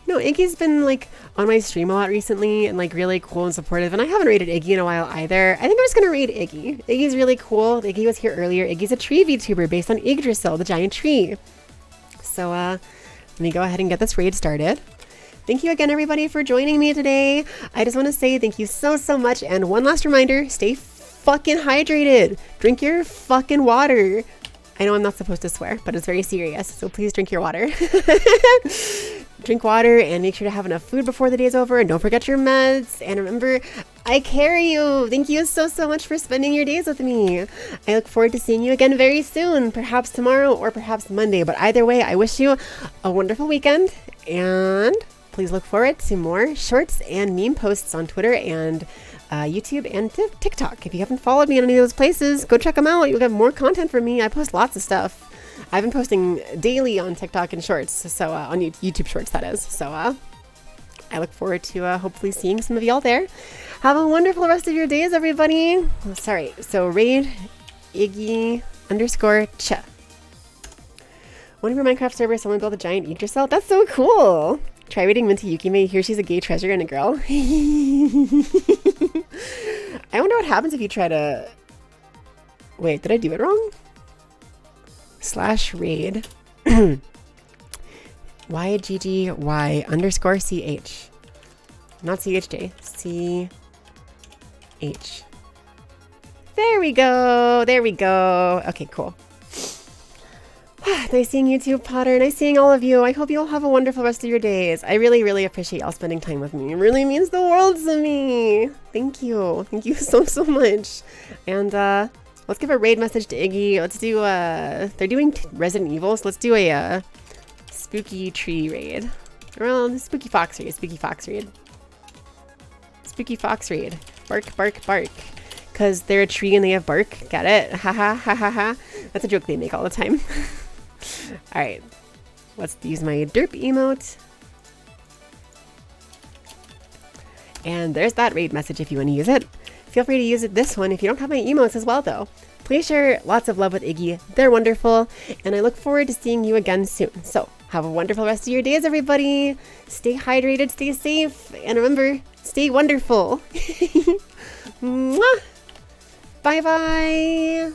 Speaker 1: Iggy's been, like, on my stream a lot recently and, like, really cool and supportive. And I haven't raided Iggy in a while either. I think I'm just going to raid Iggy. Iggy's really cool. Iggy was here earlier. Iggy's a tree VTuber based on Yggdrasil, the giant tree. So, let me go ahead and get this raid started. Thank you again, everybody, for joining me today. I just want to say thank you so much. And one last reminder, stay fucking hydrated. Drink your fucking water. I know I'm not supposed to swear, but it's very serious. So please drink your water. Drink water and make sure to have enough food before the day's over. And don't forget your meds. And remember, I carry you. Thank you so much for spending your days with me. I look forward to seeing you again very soon. Perhaps tomorrow or perhaps Monday. But either way, I wish you a wonderful weekend. And please look forward to more shorts and meme posts on Twitter and YouTube and TikTok. If you haven't followed me on any of those places, go check them out. You'll get more content from me. I post lots of stuff. I've been posting daily on TikTok and Shorts, so on YouTube Shorts, that is. So I look forward to hopefully seeing some of y'all there. Have a wonderful rest of your days, everybody. Oh, sorry. So raid Iggy _cha. One of your Minecraft servers, someone built a giant Yggdrasil. That's so cool. Try raiding Minty Yukime. Here she's a gay treasure and a girl. I wonder what happens if you try to... Wait, did I do it wrong? /raid YGGY_CH. Not CHJ. CH. There we go. Okay, cool. Nice seeing you too, Potter. Nice seeing all of you. I hope you all have a wonderful rest of your days. I really appreciate y'all spending time with me. It really means the world to me. Thank you. Thank you so much. And let's give a raid message to Iggy. Let's do they're doing Resident Evil, so let's do a spooky tree raid. Well, spooky fox raid. Spooky fox raid. Bark. Because they're a tree and they have bark. Get it? Ha ha. That's a joke they make all the time. Alright. Let's use my derp emote. And there's that raid message if you want to use it. Feel free to use this one if you don't have my emotes as well, though. Please share lots of love with Iggy. They're wonderful. And I look forward to seeing you again soon. So, have a wonderful rest of your days, everybody. Stay hydrated, stay safe. And remember, stay wonderful. Mwah! Bye-bye.